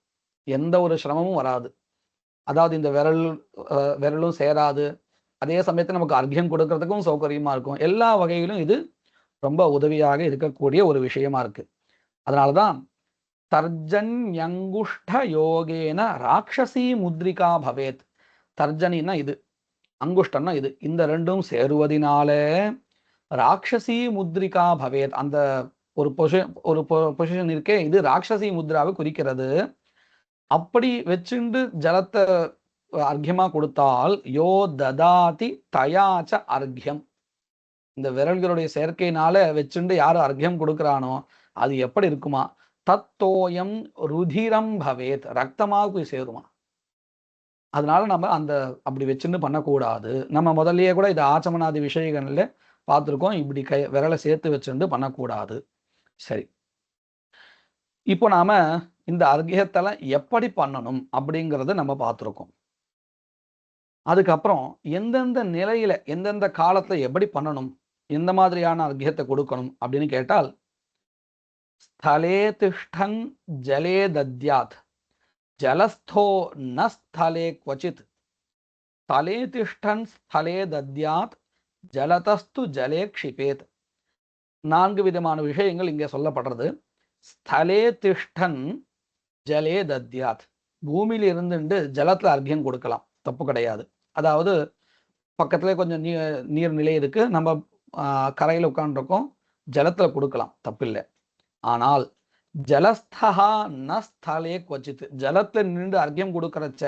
எந்த ஒரு சிரமமும் வராது. அதாவது இந்த விரலும் சேராது, அதே சமயத்தில் நமக்கு அர்க்யம் கொடுக்கறதுக்கும் சௌகரியமா இருக்கும். எல்லா வகையிலும் இது ரொம்ப உதவியாக இருக்கக்கூடிய ஒரு விஷயமா இருக்கு. அதனாலதான் தர்ஜன்யங்குஷ்ட யோகேன ராட்சசி முத்ரிகா பவேத். தர்ஜனின்னா இது, அங்குஷ்டம்னா இது. இந்த ரெண்டும் சேருவதினால ராட்சசி முத்ரிகா பவேத். அந்த ஒரு பொசிஷன் இருக்கே, இது ராட்சசி முத்ராவை குறிக்கிறது. அப்படி வச்சுண்டு ஜலத்தை அர்க்கியமா கொடுத்தால் யோ ததாதி தயாச்ச அர்க்கியம். இந்த விரல்களுடைய செயற்கையினால வச்சுண்டு யாரு அர்க்கியம் கொடுக்கிறானோ அது எப்படி இருக்குமா? தத்தோயம் ருதிரம் பவேத். ரத்தமாக போய் சேருமா. அதனால நம்ம அந்த அப்படி வச்சுன்னு பண்ணக்கூடாது. நம்ம முதல்லயே கூட இது ஆச்சமனாதி விஷயங்கள்ல பார்த்துருக்கோம். இப்படி விரலை சேர்த்து வச்சுட்டு பண்ணக்கூடாது. சரி, இப்போ நாம இந்த அர்க்கியத்தெல்லாம் எப்படி பண்ணணும் அப்படிங்கிறத நம்ம பார்த்துருக்கோம். அதுக்கப்புறம் எந்தெந்த நிலையில எந்தெந்த காலத்துல எப்படி பண்ணணும், எந்த மாதிரியான அர்க்கியத்தை கொடுக்கணும் அப்படின்னு கேட்டால், ஸ்தலே திஷ்டன் ஜலே தத்யாத் ஜலஸ்தோ ந ஸ்தலே क्वचित् ஸ்தலே திஷ்டன் ஸ்தலே தத்யாத் ஜலதஸ்து ஜலே க்ஷிபேத். 4 விதமான விஷயங்கள் இங்கே சொல்லப்படுறது. ஸ்தலே திஷ்டன் ஜலே தத்யாத். பூமியில இருந்துட்டு ஜலத்துல அர்க்கியம் கொடுக்கலாம், தப்பு கிடையாது. அதாவது பக்கத்துல கொஞ்சம் நீர்நிலை இருக்கு, நம்ம கரையில் உட்காந்துருக்கோம், ஜலத்துல கொடுக்கலாம், தப்பில்லை. ஆனால் ஜலஸ்தா ந ஸ்தலே क्वचित्. ஜலத்துல நின்று அர்க்கியம் கொடுக்கறச்ச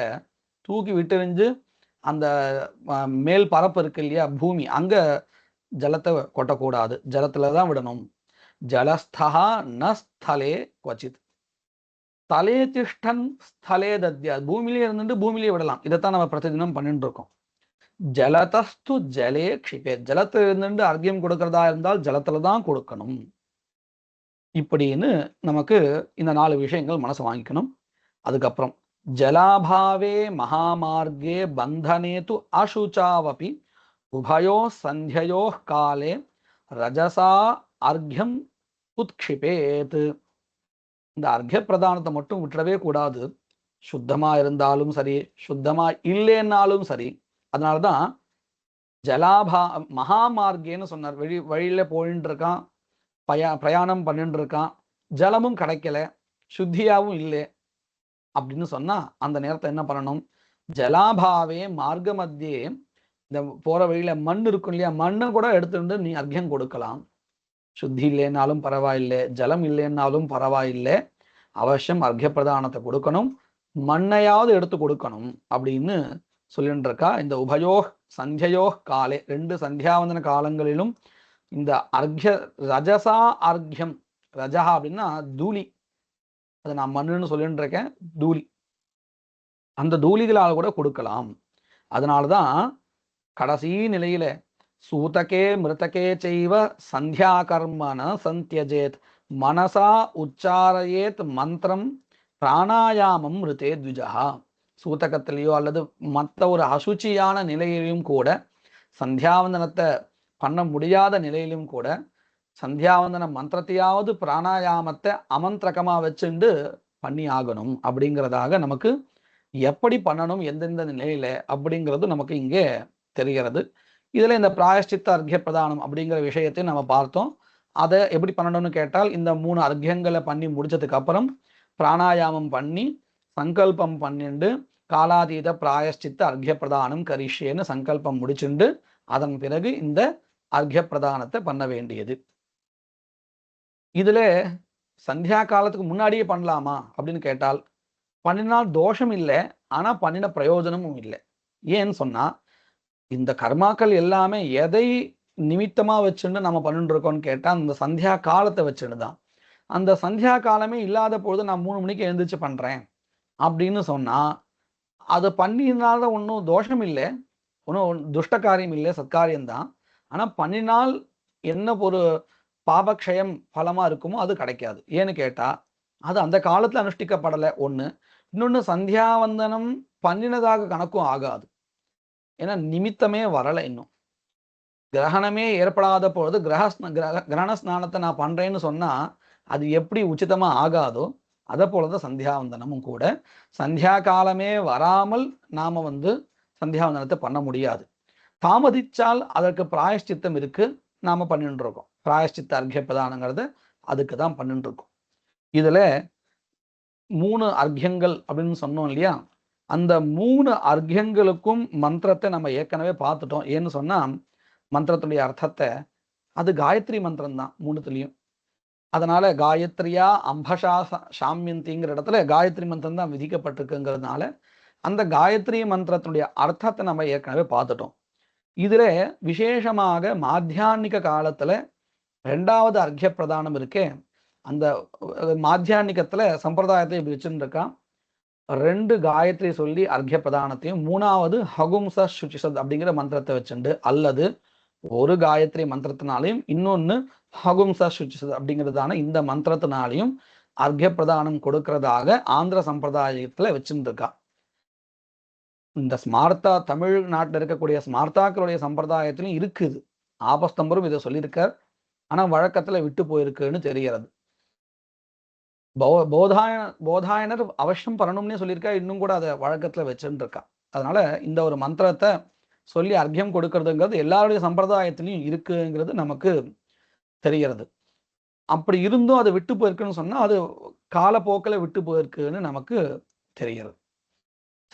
தூக்கி விட்டுறிஞ்சு அந்த மேல் பரப்பு இருக்கு இல்லையா, பூமி, அங்க ஜலத்தை கொட்டக்கூடாது, ஜலத்துல தான் விடணும். ஜலஸ்தா ந ஸ்தலே क्वचित्. தலே திஷ்டன் ஸ்தலே தத்யா. பூமியிலே இருந்துட்டு பூமியிலே விடலாம். இதைத்தான் நம்ம பிரதிதினம் பண்ணிட்டு இருக்கோம். ஜலதஸ்து ஜலே க்ஷிபே. ஜலத்துல இருந்துட்டு அர்க்கியம் கொடுக்கறதா இருந்தால் ஜலத்துல தான் கொடுக்கணும். இப்படின்னு நமக்கு இந்த 4 விஷயங்கள் மனசு வாங்கிக்கணும். அதுக்கப்புறம் ஜலாபாவே மகாமார்கே பந்தனே து அசுச்சாவபி உபயோ சந்தியோ காலே ரஜசா அர்க்கியம் உத்க்ஷிபேத். இந்த அர்க்கிய பிரதானத்தை மட்டும் விட்டுறவே கூடாது. சுத்தமா இருந்தாலும் சரி, சுத்தமா இல்லைன்னாலும் சரி. அதனாலதான் மகாமார்கேன்னு சொன்னார். வழியில போயின்னு இருக்கான், பிரயாணம் பண்ணிட்டு இருக்கான், ஜலமும் கிடைக்கல, சுத்தியாவும் இல்லை அப்படின்னு சொன்னா அந்த நேரத்தை என்ன பண்ணணும்? ஜலாபாவே மார்க்க மத்தியே, இந்த போற வழியில மண் இருக்கும் இல்லையா, மண்ணை கூட எடுத்துட்டு நீ அர்க்கியம் கொடுக்கலாம். சுத்தி இல்லைன்னாலும் பரவாயில்லை, ஜலம் இல்லைன்னாலும் பரவாயில்லை, அவசியம் அர்க்கிய பிரதானத்தை கொடுக்கணும், மண்ணையாவது எடுத்து கொடுக்கணும் அப்படின்னு சொல்லிட்டு இருக்கா. இந்த உபயோ சந்தியோ காலே, 2 சந்தியாவந்தன காலங்களிலும் இந்த அர்க்கிய ரஜசா அர்க்கியம். ரஜா அப்படின்னா தூளி, அதை நான் மண்ணுன்னு சொல்லிட்டு இருக்கேன், தூளி, அந்த தூளிகளால் கூட கொடுக்கலாம். அதனாலதான் கடைசி நிலையில சூதகே மிருதகே செய்வ சந்தியா கர்மன சந்தியஜேத் மனசா உச்சாரயேத் மந்திரம் பிராணாயாமம் மிருதே த்விஜா. சூதகத்திலேயோ அல்லது மற்ற ஒரு அசுச்சியான நிலையிலும் கூட, சந்தியாவந்தனத்தை பண்ண முடியாத நிலையிலும் கூட, சந்தியாவந்தன மந்திரத்தையாவது பிராணாயாமத்தை அமந்திரகமா வச்சுண்டு பண்ணி ஆகணும். அப்படிங்கிறதாக நமக்கு எப்படி பண்ணணும், எந்தெந்த நிலையில அப்படிங்கிறது நமக்கு இங்கே தெரிகிறது. இதுல இந்த பிராயஷ்சித்த அர்க்கிய பிரதானம் அப்படிங்கிற விஷயத்தை நம்ம பார்த்தோம். அதை எப்படி பண்ணணும்னு கேட்டால், இந்த 3 அர்க்கியங்களை பண்ணி முடிச்சதுக்கு அப்புறம் பிராணாயாமம் பண்ணி சங்கல்பம் பண்ணிண்டு காலாதீத பிராயஷ்சித்த அர்க்கிய பிரதானம் கரிஷ்யேன்னு சங்கல்பம் முடிச்சுண்டு அதன் பிறகு இந்த அர்க்கிய பிரதானத்தை பண்ண வேண்டியது. இதுல சந்தியா காலத்துக்கு முன்னாடியே பண்ணலாமா அப்படின்னு கேட்டால், பண்ணினால் தோஷம் இல்லை, ஆனா பண்ணின பிரயோஜனமும் இல்லை. ஏன்னு சொன்னா, இந்த கர்மாக்கள் எல்லாமே எதை நிமித்தமா வச்சுட்டு நம்ம பண்ணிட்டு இருக்கோம்னு கேட்டா, அந்த சந்தியா காலத்தை வச்சுட்டு தான். அந்த சந்தியா காலமே இல்லாத பொழுது நான் 3 மணிக்கு எழுந்திரிச்சு பண்றேன் அப்படின்னு சொன்னா, அதை பண்ணினால ஒன்றும் தோஷம் இல்லை, ஒன்றும் துஷ்ட காரியம் இல்லை, சத்காரியம்தான். ஆனா பண்ணினால் என்ன ஒரு பாபக்ஷயம் பலமா இருக்குமோ அது கிடைக்காது. ஏன்னு கேட்டா, அது அந்த காலத்துல அனுஷ்டிக்கப்படலை ஒண்ணு. இன்னொன்னு, சந்தியாவந்தனம் பண்ணினதாக கணக்கும் ஆகாது. ஏன்னா நிமித்தமே வரலை, இன்னும் கிரகணமே ஏற்படாத பொழுது கிரகண ஸ்நானத்தை நான் பண்றேன்னு சொன்னா அது எப்படி உச்சிதமா ஆகாதோ, அதை போலதான் சந்தியாவந்தனமும் கூட. சந்தியா காலமே வராமல் நாம சந்தியாவந்தனத்தை பண்ண முடியாது. தாமதிச்சால் அதற்கு பிராயஷ்சித்தம் இருக்கு, நாம பண்ணிட்டு இருக்கோம். பிராயஷ்சித்த அர்க்கிய பிரதானங்கிறது அதுக்கு தான் பண்ணிட்டு இருக்கோம். இதுல 3 அர்க்கியங்கள் அப்படின்னு சொன்னோம் இல்லையா, அந்த 3 அர்க்கியங்களுக்கும் மந்திரத்தை நம்ம ஏற்கனவே பார்த்துட்டோம். ஏன்னு சொன்னா மந்திரத்துடைய அர்த்தத்தை அது காயத்ரி மந்திரம் தான் 3த்துலயும். அதனால காயத்ரியா அம்பஷா சாமியந்திங்கிற இடத்துல காயத்ரி மந்திரம் தான் விதிக்கப்பட்டிருக்குங்கிறதுனால அந்த காயத்ரி மந்திரத்தினுடைய அர்த்தத்தை நம்ம ஏற்கனவே பார்த்துட்டோம். இதுல விசேஷமாக மாத்தியானிக காலத்துல 2வது அர்க்கிய பிரதானம் இருக்கே, அந்த மாத்தியானிகத்துல சம்பிரதாயத்தை இப்படி வச்சுருக்கான். 2 காயத்ரி சொல்லி அர்க்கிய பிரதானத்தையும் 3வது ஹகும்ச சுச்சிசத் அப்படிங்கிற மந்திரத்தை வச்சுண்டு, அல்லது ஒரு காயத்ரி மந்திரத்தினாலையும் இன்னொன்னு ஹகும்ச சுச்சிசத் அப்படிங்கிறதான இந்த மந்திரத்தினாலையும் அர்க்கிய பிரதானம் கொடுக்கிறதாக ஆந்திர சம்பிரதாயத்துல வச்சுருக்கா. இந்த ஸ்மார்த்தா தமிழ்நாட்டில் இருக்கக்கூடிய ஸ்மார்த்தாக்களுடைய சம்பிரதாயத்திலும் இருக்குது. ஆபஸ்தம்பரும் இதை சொல்லியிருக்கார். ஆனா வழக்கத்துல விட்டு போயிருக்குன்னு தெரிகிறது. போதாயனர் அவசியம் பண்ணணும்னே சொல்லியிருக்கா. இன்னும் கூட அதை வழக்கத்துல வச்சுட்டு இருக்கா. அதனால இந்த ஒரு மந்திரத்தை சொல்லி அர்க்கியம் கொடுக்கறதுங்கிறது எல்லாருடைய சம்பிரதாயத்திலையும் இருக்குங்கிறது நமக்கு தெரிகிறது. அப்படி இருந்தும் அதை விட்டு போயிருக்குன்னு சொன்னா அது காலப்போக்கில் விட்டு போயிருக்குன்னு நமக்கு தெரிகிறது.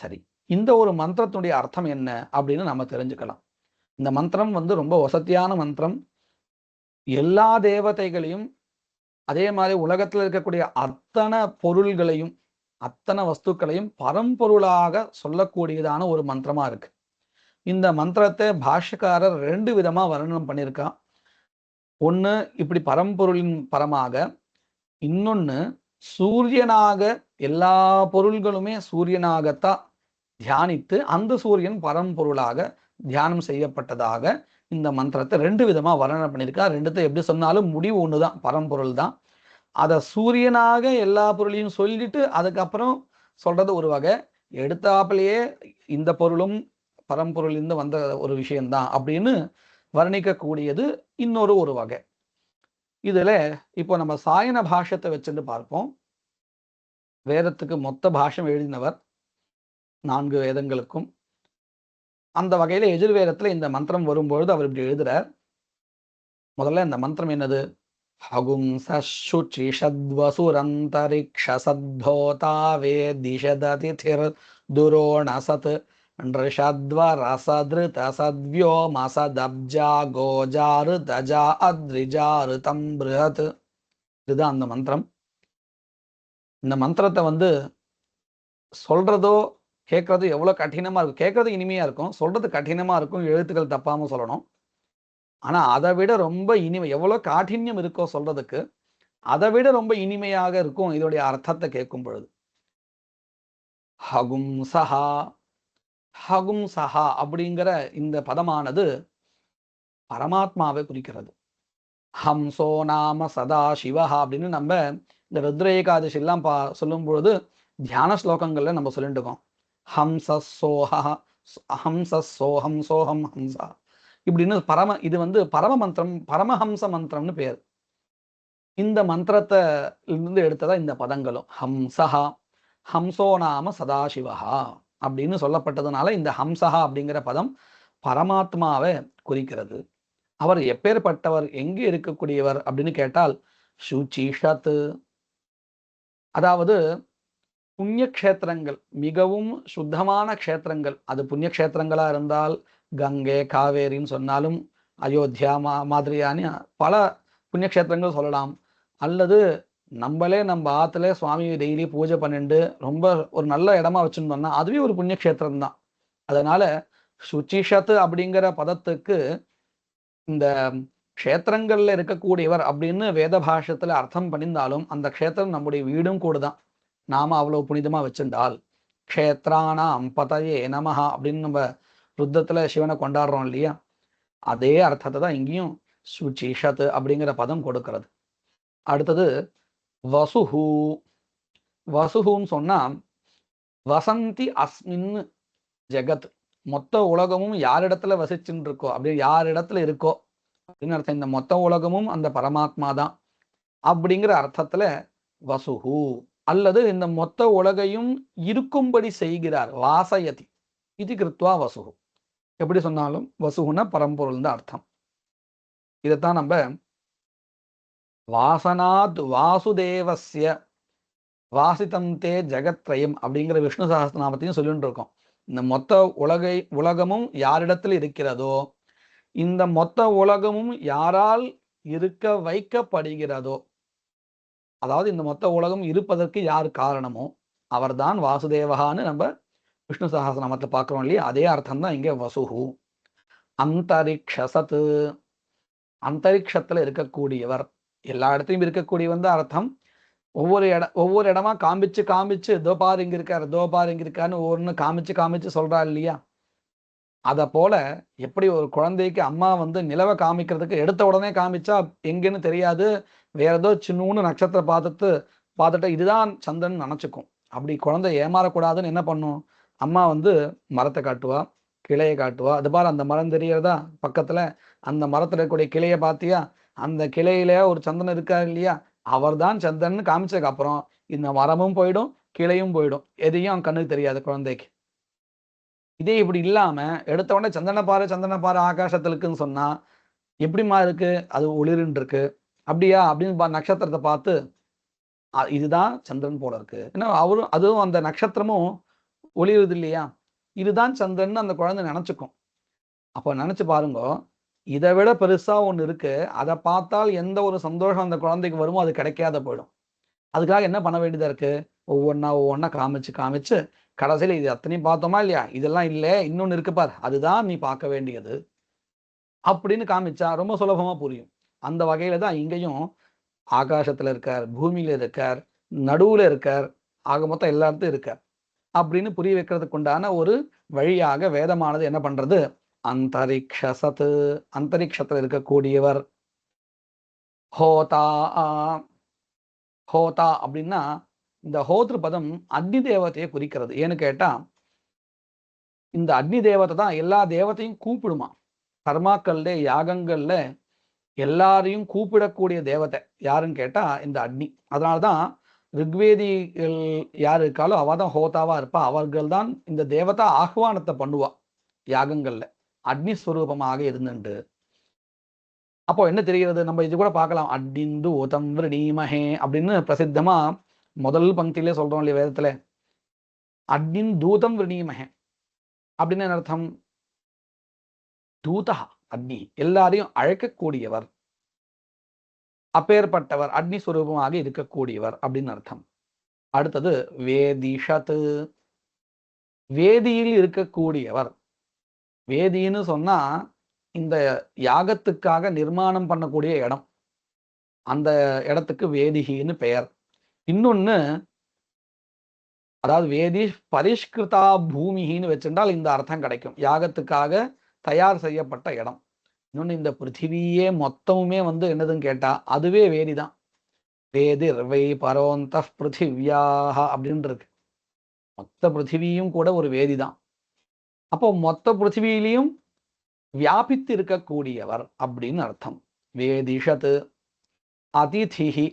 சரி, இந்த ஒரு மந்திரத்தினுடைய அர்த்தம் என்ன அப்படின்னு நம்ம தெரிஞ்சுக்கலாம். இந்த மந்திரம் ரொம்ப வசதியான மந்திரம். எல்லா தேவதைகளையும் அதே மாதிரி உலகத்தில் இருக்கக்கூடிய அத்தனை பொருள்களையும் அத்தனை வஸ்துக்களையும் பரம்பொருளாக சொல்லக்கூடியதான ஒரு மந்திரமா இருக்கு. இந்த மந்திரத்தை பாஷ்யக்காரர் 2 விதமா வர்ணனம் பண்ணியிருக்கா. ஒண்ணு இப்படி பரம்பொருளின் பரமாக, இன்னொன்னு சூரியனாக எல்லா பொருள்களுமே சூரியனாகத்தான் தியானித்து அந்த சூரியன் பரம்பொருளாக தியானம் செய்யப்பட்டதாக இந்த மந்திரத்தை 2 விதமா வர்ணனை பண்ணியிருக்கா. 2த்தை எப்படி சொன்னாலும் முடிவு ஒண்ணுதான், பரம்பொருள் தான். அதை சூரியனாக எல்லா பொருளையும் சொல்லிட்டு அதுக்கப்புறம் சொல்றது ஒரு வகை, எடுத்தாப்பிலேயே இந்த பொருளும் பரம்பொருளிலிருந்து வந்த ஒரு விஷயம்தான் அப்படின்னு வர்ணிக்கக்கூடியது இன்னொரு வகை. இதுல இப்போ நம்ம சாயன பாஷ்யத்தை வச்சுட்டு பார்ப்போம். வேதத்துக்கு மொத்த பாஷ்யம் எழுதினவர் 4 வேதங்களுக்கும். அந்த வகையில எஜுர்வேதத்துல இந்த மந்திரம் வரும்பொழுது அவர் இப்படி எழுதுறார். முதல்ல இந்த மந்திரம் என்னது? ஹகும்சுரந்தரிக்ஷசத்போதாவே திஷததிதிர் துரோணசத் ன்ஷத்வரசத்ருதசத்வ்யோமசதப்ஜா கோஜாருதஜா அத்ரிஜாருதம் ப்ருஹத். இதுதான் அந்த மந்திரம். இந்த மந்திரத்தை சொல்றதோ கேட்கறது எவ்வளவு கடினமா இருக்கும். கேட்கறது இனிமையா இருக்கும், சொல்றது கடினமா இருக்கும், எழுத்துக்கள் தப்பாம சொல்லணும். ஆனா அதை விட ரொம்ப இனிமை, எவ்வளவு காഠின்யம் இருக்கோ சொல்றதுக்கு, அதை விட ரொம்ப இனிமையாக இருக்கும் இதோடைய அர்த்தத்தை கேட்கும் பொழுது. ஹகும்சஹா, ஹகும்சஹா அப்படிங்கிற இந்த பதமானது பரமாத்மாவை குறிக்கிறது. ஹம்சோ நாம சதா சிவஹா அப்படின்னு நம்ம இந்த ருத்ர ஏகாதசி எல்லாம் சொல்லும் பொழுது தியான ஸ்லோகங்கள்ல நம்ம சொல்லிட்டு இருக்கோம். ஹம்சோஹா ஹம்சோஹம் சோஹம் ஹம்சா இப்படின்னு இது பரம மந்திரம், பரமஹம்ச மந்திரம்னு பேர். இந்த மந்திரத்தை இருந்து எடுத்ததா இந்த பதங்களும். ஹம்சஹா, ஹம்சோ நாம சதாசிவஹா அப்படின்னு சொல்லப்பட்டதுனால இந்த ஹம்சஹா அப்படிங்கிற பதம் பரமாத்மாவை குறிக்கிறது. அவர் எப்பேற்பட்டவர், எங்கே இருக்கக்கூடியவர் அப்படின்னு கேட்டால் சுச்சிஷத், அதாவது புண்ணிய க்ஷேத்திரங்கள், மிகவும் சுத்தமான க்ஷேத்திரங்கள். அது புண்ணிய க்ஷேத்திரங்களா இருந்தால் கங்கை காவேரின்னு சொன்னாலும், அயோத்தியா மாதிரியான பல புண்ணிய க்ஷேத்திரங்கள் சொல்லலாம். அல்லது நம்மளே நம்ம ஆத்துல சுவாமி டெய்லி பூஜை பண்ணிட்டு ரொம்ப ஒரு நல்ல இடமா வச்சுருந்தோம்னா அதுவே ஒரு புண்ணிய க்ஷேத்திரம் தான். அதனால சுச்சிஷத் அப்படிங்கிற பதத்துக்கு இந்த க்ஷேத்திரங்கள்ல இருக்கக்கூடியவர் அப்படின்னு வேத பாஷத்துல அர்த்தம் பண்ணியிருந்தாலும் அந்த க்ஷேத்திரம் நம்முடைய வீடும் கூட தான். நாம அவ்வளவு புனிதமா வச்சிருந்தால் க்ஷேத்ரானாம் பதயே நமஹா அப்படின்னு நம்ம ருத்தத்துல சிவனை கொண்டாடுறோம் இல்லையா, அதே அர்த்தத்தை தான் இங்கேயும் சுச்சிஷத் அப்படிங்கிற பதம் கொடுக்கிறது. அடுத்தது வசுஹு. வசுஹுன்னு சொன்னா வசந்தி அஸ்மின் ஜெகத், மொத்த உலகமும் யாரிடத்துல வசிச்சுன்னு இருக்கோ, அப்படி யாரிடத்துல இருக்கோ அப்படின்னு அர்த்தம். இந்த மொத்த உலகமும் அந்த பரமாத்மா தான் அப்படிங்கிற அர்த்தத்துல வசுஹு. அல்லது இந்த மொத்த உலகையும் இருக்கும்படி செய்கிறார், வாசயதி இது கிருத்வா வசுஹு. எப்படி சொன்னாலும் வசுகுன பரம்பொருள் தான் அர்த்தம். இதைத்தான் நம்ம வாசனாத் வாசுதேவஸ்ய வாசிதம் தே ஜெகத்ரயம் அப்படிங்கிற விஷ்ணு சகஸ்ரநாமத்தையும் சொல்லிட்டு இருக்கோம். இந்த மொத்த உலகமும் யாரிடத்தில் இருக்கிறதோ, இந்த மொத்த உலகமும் யாரால் இருக்க வைக்கப்படுகிறதோ, அதாவது இந்த மொத்த உலகம் இருப்பதற்கு யார் காரணமோ அவர்தான் வாசுதேவகான்னு நம்ம விஷ்ணு சகஸ்ரநாமத்தை பார்க்கிறோம் இல்லையா? அதே அர்த்தம் தான் இங்கே வசுஹு. அந்தரிக்ஷசத்து, அந்தரிக்ஷத்துல இருக்கக்கூடியவர், எல்லா இடத்தையும் இருக்கக்கூடியவன் தான் அர்த்தம். ஒவ்வொரு இடமா காமிச்சு காமிச்சு தோபார் இங்க இருக்காரு, தோபார் இங்க இருக்காருன்னு ஒவ்வொன்னு காமிச்சு காமிச்சு சொல்றா இல்லையா? அத போல எப்படி ஒரு குழந்தைக்கு அம்மா வந்து நிலவை காமிக்கிறதுக்கு எடுத்த உடனே காமிச்சா எங்கன்னு தெரியாது, வேற ஏதோ சின்னூன்னு நட்சத்திரம் பார்த்துட்டு இதுதான் சந்திரன் நினைச்சுக்கும். அப்படி குழந்தை ஏமாறக்கூடாதுன்னு என்ன பண்ணும்? அம்மா வந்து மரத்தை காட்டுவா, கிளையை காட்டுவா. அது பாரு அந்த மரம் தெரியறதா பக்கத்துல, அந்த மரத்துல இருக்கக்கூடிய கிளையை பார்த்தியா, அந்த கிளையில ஒரு சந்திரன் இருக்காரு இல்லையா, அவர் தான் சந்திரன் காமிச்சதுக்கு அப்புறம் இந்த மரமும் போயிடும், கிளையும் போயிடும், எதையும் கண்ணுக்கு தெரியாது குழந்தைக்கு. இதே இப்படி இல்லாம எடுத்த உடனே சந்தன பாரு ஆகாசத்துல இருக்குன்னு சொன்னா எப்படிமா இருக்கு? அது ஒளிருன்னு இருக்கு. அப்படியா அப்படின்னு நட்சத்திரத்தை பார்த்து இதுதான் சந்திரன் போல இருக்கு. ஏன்னா அதுவும் அந்த நட்சத்திரமும் ஒளிருது இல்லையா? இதுதான் சந்திரன் அந்த குழந்தை நினைச்சுக்கும். அப்ப நினைச்சு பாருங்க, இதை விட பெருசா ஒண்ணு இருக்கு. அதை பார்த்தால் எந்த ஒரு சந்தோஷம் அந்த குழந்தைக்கு வருமோ அது கிடைக்காத போயிடும். அதுக்காக என்ன பண்ண வேண்டியதா இருக்கு? ஒவ்வொன்னா காமிச்சு காமிச்சு கடைசியில இது அத்தனையும் பார்த்தோமா இல்லையா? இதெல்லாம் இல்லை, இன்னொன்னு இருக்கு பார், அதுதான் நீ பார்க்க வேண்டியது அப்படின்னு காமிச்சா ரொம்ப சுலபமா புரியும். அந்த வகையில தான் இங்கேயும் ஆகாசத்துல இருக்கார், பூமியில இருக்கார், நடுவுல இருக்கார், ஆக மொத்தம் எல்லா இடத்தும் இருக்கார் அப்படின்னு புரிய வைக்கிறதுக்கு உண்டான ஒரு வழியாக வேதமானது என்ன பண்றது? அந்தரிக்ஷசத்து, அந்தரிக்ஷத்துல இருக்கக்கூடியவர். ஹோதா, ஹோதா அப்படின்னா இந்த ஹோத்ரு பதம் அக்னி தேவத்தையை குறிக்கிறது. ஏன்னு கேட்டா இந்த அக்னி தேவத்தை தான் எல்லா தேவத்தையும் கூப்பிடுமா. கர்மாக்கள்ல யாகங்கள்ல எல்லாரையும் கூப்பிடக்கூடிய தேவதை யாருன்னு கேட்டா இந்த அக்னி. அதனால்தான் ரிக்வேதிகள் யார் இருக்காலோ அவ தான் ஹோதாவா இருப்பா. அவர்கள் தான் இந்த தேவதா ஆஹ்வானத்தை பண்ணுவா யாகங்கள்ல, அக்னி ஸ்வரூபமாக இருந்துண்டு. அப்போ என்ன தெரிகிறது? நம்ம இது கூட பார்க்கலாம். அக்னிந்து ஓதம் விரணீமஹே அப்படின்னு பிரசித்தமா முதல் பங்கிலே சொல்றோம் இல்லையா வேதத்துல, அக்னின் தூதம் விரணீமஹே அப்படின்னு என்ன அர்த்தம்? தூதா அக்னி, எல்லாரையும் அழைக்கக்கூடியவர், அப்பேற்பட்டவர், அக்னி ஸ்வரூபமாக இருக்கக்கூடியவர் அப்படின்னு அர்த்தம். அடுத்தது வேதிஷத்து, வேதியில் இருக்கக்கூடியவர். வேதின்னு சொன்னா இந்த யாகத்துக்காக நிர்மாணம் பண்ணக்கூடிய இடம், அந்த இடத்துக்கு வேதிகின்னு பெயர். இன்னொன்னு, அதாவது வேதி பரிஷ்கிருதா பூமின்னு வச்சிருந்தால் இந்த அர்த்தம் கிடைக்கும், யாகத்துக்காக தயார் செய்யப்பட்ட இடம். இன்னொன்னு, இந்த பிருத்திவியே மொத்தமுமே வந்து என்னதுன்னு கேட்டா அதுவே வேதிதான். வேதிர் வை பரோந்த பிருத்திவியாக அப்படின்னு இருக்கு. மொத்த பிருத்திவியும் கூட ஒரு வேதிதான். அப்போ மொத்த பிருத்திவியிலையும் வியாபித்து இருக்கக்கூடியவர் அப்படின்னு அர்த்தம். வேதிஷத்து. அதிதிஹி,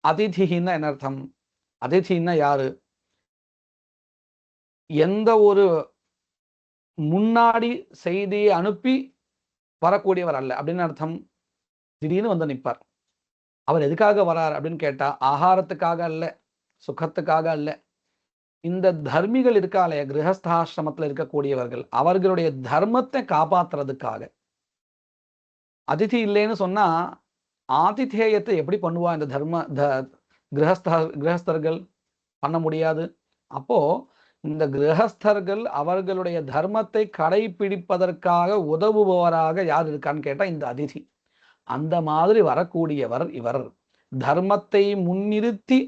அதிதிஹின்னா என்ன அர்த்தம்? அதிதின்னா யாரு? எந்த ஒரு முன்னாடி செய்தியை அனுப்பி வரக்கூடியவர் அல்ல அப்படின்னு அர்த்தம். திடீர்னு வந்து நிற்பார். அவர் எதுக்காக வரார் அப்படின்னு கேட்டா ஆகாரத்துக்காக அல்ல, சுகத்துக்காக அல்ல. இந்த தர்மிகள் இருக்காலே, கிரகஸ்தாசிரமத்தில் இருக்கக்கூடியவர்கள், அவர்களுடைய தர்மத்தை காப்பாற்றுறதுக்காக. அதிதி இல்லைன்னு சொன்னா ஆதிதேயத்தை எப்படி பண்ணுவா இந்த கிரகஸ்தர்கள்? பண்ண முடியாது. அப்போ இந்த கிரகஸ்தர்கள் அவர்களுடைய தர்மத்தை கடைபிடிப்பதற்காக உதவுபவராக யார் இருக்கான்னு கேட்டா இந்த அதிதி. அந்த மாதிரி வரக்கூடியவர் இவர். தர்மத்தை முன்னிறுத்தி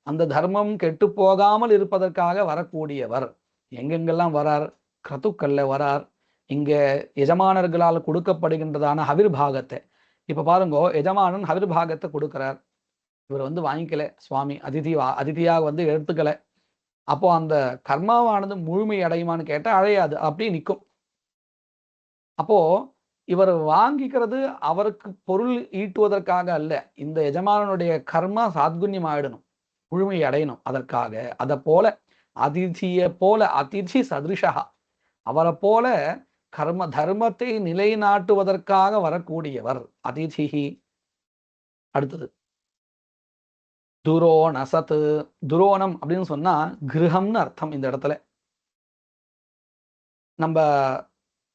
அந்த தர்மம் கெட்டு போகாமல் இருப்பதற்காக வரக்கூடியவர். எங்கெங்கெல்லாம் வரார்? கிரதுக்கல்ல வரார். இங்க எஜமானர்களால் கொடுக்கப்படுகின்றதான ஹவிர்பாகத்தை இப்ப பாருங்க, எஜமானன் ஹவிர்பாகத்தை கொடுக்கிறார். இவர் வந்து வாங்கிக்கல, சுவாமி அதிதியாக வந்து எடுத்துக்கல. அப்போ அந்த கர்மாவானது முழுமை அடையுமான்னு கேட்டா அடையாது, அப்படி நிற்கும். அப்போ இவர் வாங்கிக்கிறது அவருக்கு பொருள் ஈட்டுவதற்காக அல்ல, இந்த எஜமானனுடைய கர்மா சாத்குண்யம் ஆயிடணும், முழுமை அடையணும் அதற்காக. அதை போல அதிதியை போல அதிதி சதிருஷா, அவரை போல கர்ம தர்மத்தை நிலைநாட்டுவதற்காக வரக்கூடியவர் அதிதிஹி. அடுத்தது துரோணசத்து. துரோணம் அப்படின்னு சொன்னா கிரகம்னு அர்த்தம். இந்த இடத்துல நம்ம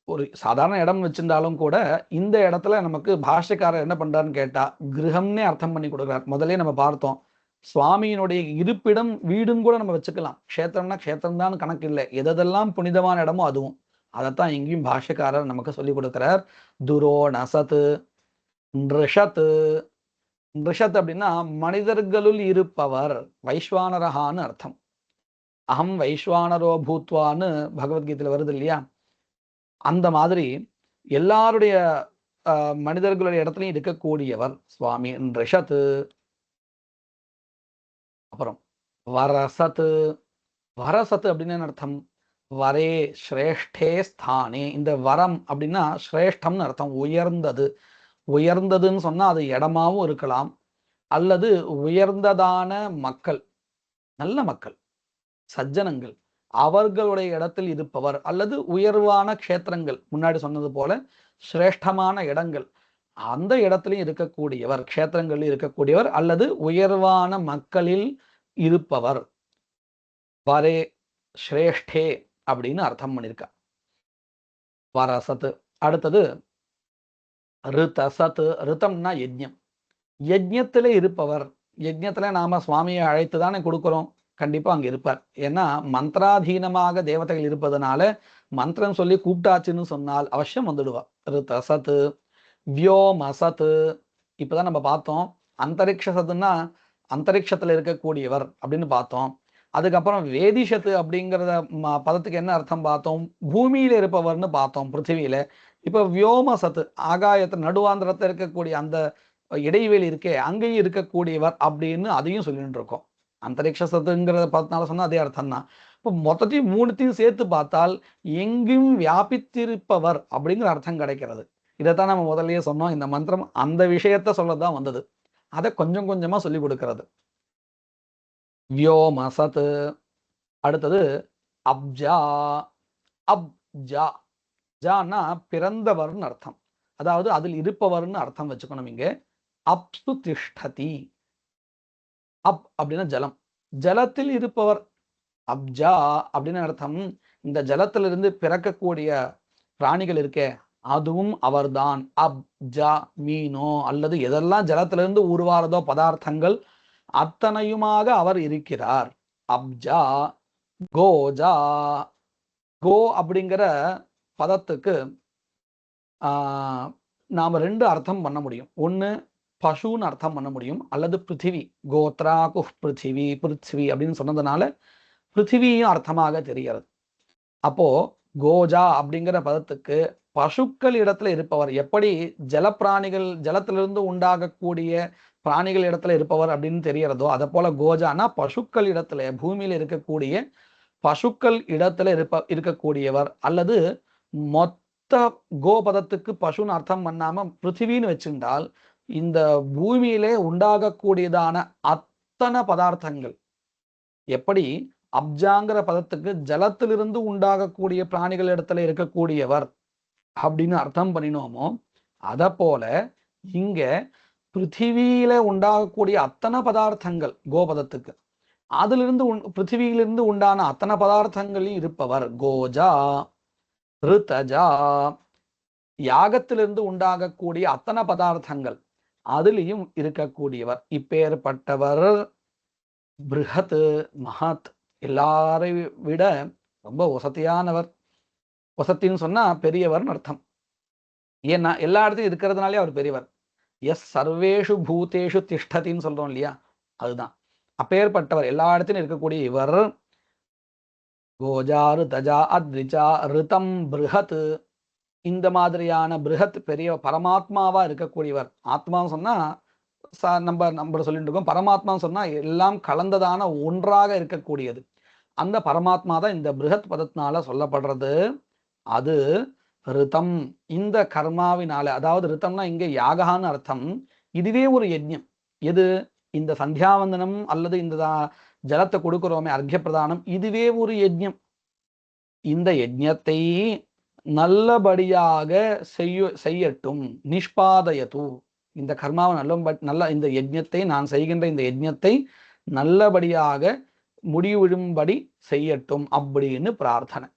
ஒரு சாதாரண இடம் வச்சிருந்தாலும் கூட இந்த இடத்துல நமக்கு பாஷ்யக்காரர் என்ன பண்றாருன்னு கேட்டா கிரகம்னே அர்த்தம் பண்ணி கொடுக்குறார். முதலே நம்ம பார்த்தோம், சுவாமியினுடைய இருப்பிடம் வீடுன்னு கூட நம்ம வச்சுக்கலாம். க்ஷேத்திரம்னா க்ஷேத்திரம் தான் கணக்கு இல்லை, எதெல்லாம் புனிதமான இடமோ அதுவும். அதைத்தான் இங்கேயும் பாஷ்யக்காரர் நமக்கு சொல்லி கொடுக்கிறார். துரோணசத்து. நிருஷத்து. நிருஷத் அப்படின்னா மனிதர்களுள் இருப்பவர், வைஸ்வானரகான்னு அர்த்தம். அகம் வைஸ்வானரோ பூத்வான்னு பகவத்கீதையில வருது இல்லையா, அந்த மாதிரி எல்லாருடைய மனிதர்களுடைய இடத்துலையும் இருக்கக்கூடியவர் சுவாமி நிருஷத்து. அப்புறம் வரசத்து. வரசத்து அப்படின்னு என்ன அர்த்தம்? வரே ஸ்ரேஷ்டே ஸ்தானே. இந்த வரம் அப்படின்னா ஸ்ரேஷ்டம்னு அர்த்தம், உயர்ந்தது. உயர்ந்ததுன்னு சொன்னா அது இடமாவும் இருக்கலாம், அல்லது உயர்ந்ததான மக்கள், நல்ல மக்கள், சஜ்ஜனங்கள், அவர்களுடைய இடத்தில் இருப்பவர், அல்லது உயர்வான க்ஷேத்திரங்கள், முன்னாடி சொன்னது போல சிரேஷ்டமான இடங்கள், அந்த இடத்துலையும் இருக்கக்கூடியவர், க்ஷேத்திரங்களில் இருக்கக்கூடியவர், அல்லது உயர்வான மக்களில் இருப்பவர். வரே ஸ்ரேஷ்டே அப்படின்னு அர்த்தம் பண்ணியிருக்கா வரசத்து. அடுத்தது ரிதசத்து. ரிதம்னா யஜ்ஞம். யஜ்ஞத்துல இருப்பவர். யஜ்ஞத்துல நாம சுவாமியை அழைத்து தானே கொடுக்கிறோம், கண்டிப்பா அங்க இருப்பார். ஏன்னா மந்திராதீனமாக தேவதைகள் இருப்பதனால மந்திரம் சொல்லி கூப்பிட்டாச்சுன்னு சொன்னால் அவசியம் வந்துடுவா. ரிதசத்து. வியோமசத்து. இப்பதான் நம்ம பார்த்தோம், அந்தரிக்ஷ சத்துன்னா அந்தரிக்ஷத்துல இருக்கக்கூடியவர் அப்படின்னு பார்த்தோம். அதுக்கப்புறம் வேதிஷத்து அப்படிங்கிறத பதத்துக்கு என்ன அர்த்தம் பார்த்தோம்? பூமியில இருப்பவர்னு பார்த்தோம், பிருத்திவியில. இப்ப வியோமசத்து, ஆகாயத்துல நடுவாந்திரத்துல இருக்கக்கூடிய அந்த இடைவெளி இருக்கே, அங்கேயும் இருக்கக்கூடியவர் அப்படின்னு அதையும் சொல்லிட்டு இருக்கோம். அந்தரிக்ஷ சத்துங்கிறத பார்த்தனால சொன்னா அதே அர்த்தம் தான். இப்போ மொத்தத்தையும் மூணுத்தையும் சேர்த்து பார்த்தால் எங்கும் வியாபித்திருப்பவர் அப்படிங்கிற அர்த்தம் கிடைக்கிறது. இதைத்தான் நம்ம முதல்லயே சொன்னோம், இந்த மந்திரம் அந்த விஷயத்த சொல்லதான் வந்தது, அதை கொஞ்சம் கொஞ்சமா சொல்லி கொடுக்கிறது. வியோமசத். அடுத்தது அப்ஜா. அப்ஜா. ஜான்னா பிறந்தவர்னு அர்த்தம், அதாவது அதில் இருப்பவர்னு அர்த்தம் வச்சுக்கணும் இங்க. அப்சு திஷ்டதி. அப் அப்படின்னா ஜலம், ஜலத்தில் இருப்பவர். அப்ஜா அப்படின்னு அர்த்தம். இந்த ஜலத்திலிருந்து பிறக்கக்கூடிய பிராணிகள் இருக்கே, அதுவும் அவர்தான். அப்ஜா மீனோ அல்லது எதெல்லாம் ஜலத்திலிருந்து உருவாறதோ பதார்த்தங்கள் அத்தனையுமாக அவர் இருக்கிறார். அப்ஜா. கோஜா. கோ அப்படிங்கிற பதத்துக்கு நாம ரெண்டு அர்த்தம் பண்ண முடியும். ஒன்று பசுன்னு அர்த்தம் பண்ண முடியும், அல்லது பிருத்திவி. கோத்ரா குஹ் பிருத்திவி, பிருத்வி அப்படின்னு சொன்னதுனால பிருத்திவியும் அர்த்தமாக தெரிகிறது. அப்போ கோஜா அப்படிங்கிற பதத்துக்கு பசுக்கள் இடத்துல இருப்பவர், எப்படி ஜலப்பிராணிகள் ஜலத்திலிருந்து உண்டாகக்கூடிய பிராணிகள் இடத்துல இருப்பவர் அப்படின்னு தெரியறதோ அதை போல கோஜானா பசுக்கள் இடத்துல, பூமியில இருக்கக்கூடிய பசுக்கள் இடத்துல இருக்கக்கூடியவர். அல்லது மொத்த கோபதத்துக்கு பசுன்னு அர்த்தம் பண்ணாம பிருத்திவின்னு வச்சிருந்தால் இந்த பூமியிலே உண்டாகக்கூடியதான அத்தனை பதார்த்தங்கள், எப்படி அப்ஜாங்கிற பதத்துக்கு ஜலத்திலிருந்து உண்டாகக்கூடிய பிராணிகள் இடத்துல இருக்கக்கூடியவர் அப்படின்னு அர்த்தம் பண்ணினோமோ, அத போல இங்க பிருத்திவியில உண்டாகக்கூடிய அத்தனை பதார்த்தங்கள் கோபதத்துக்கு, அதிலிருந்து பிருத்திவியிலிருந்து உண்டான அத்தனை பதார்த்தங்களில் இருப்பவர் கோஜா. ரிதஜா. யாகத்திலிருந்து உண்டாகக்கூடிய அத்தனை பதார்த்தங்கள் அதிலையும் இருக்கக்கூடியவர். இப்பேற்பட்டவர் பிருஹத், மகத், எல்லாரை விட ரொம்ப வசதியானவர். வசத்தின்னு சொன்னா பெரியவர்னு அர்த்தம். ஏன்னா எல்லா இடத்தையும் இருக்கிறதுனாலே அவர் பெரியவர். எஸ் சர்வேஷு பூதேஷு திஷ்டத்தின்னு சொல்றோம் இல்லையா, அதுதான். அப்பேற்பட்டவர், எல்லா இடத்திலும் இருக்கக்கூடிய இவர். கோஜாரு தஜா அத்ரிஜா ரிதம் பிருஹத். இந்த மாதிரியான பிருஹத் பெரிய பரமாத்மாவா இருக்கக்கூடியவர். ஆத்மான்னு சொன்னா நம்ம சொல்லிட்டு இருக்கோம், பரமாத்மான்னு சொன்னா எல்லாம் கலந்ததான ஒன்றாக இருக்கக்கூடியது. அந்த பரமாத்மா தான் இந்த பிருஹத் பதத்தினால சொல்லப்படுறது. அது ரிதம், இந்த கர்மாவினால, அதாவது ரிதம்னா இங்க யாகான்னு அர்த்தம். இதுவே ஒரு யஜ்ஞம். எது? இந்த சந்தியாவந்தனம் அல்லது இந்த ஜலத்தை கொடுக்கிறோமே அர்க்ய பிரதானம், இதுவே ஒரு யஜ்ஞம். இந்த யஜ்ஞத்தை நல்லபடியாக செய்யட்டும். நிஷ்பாதயது. இந்த கர்மாவை நல்ல இந்த யஜ்ஞத்தை நான் செய்கின்ற இந்த யஜ்ஞத்தை நல்லபடியாக முடிவிடும்படி செய்யட்டும் அப்படின்னு பிரார்த்தனை.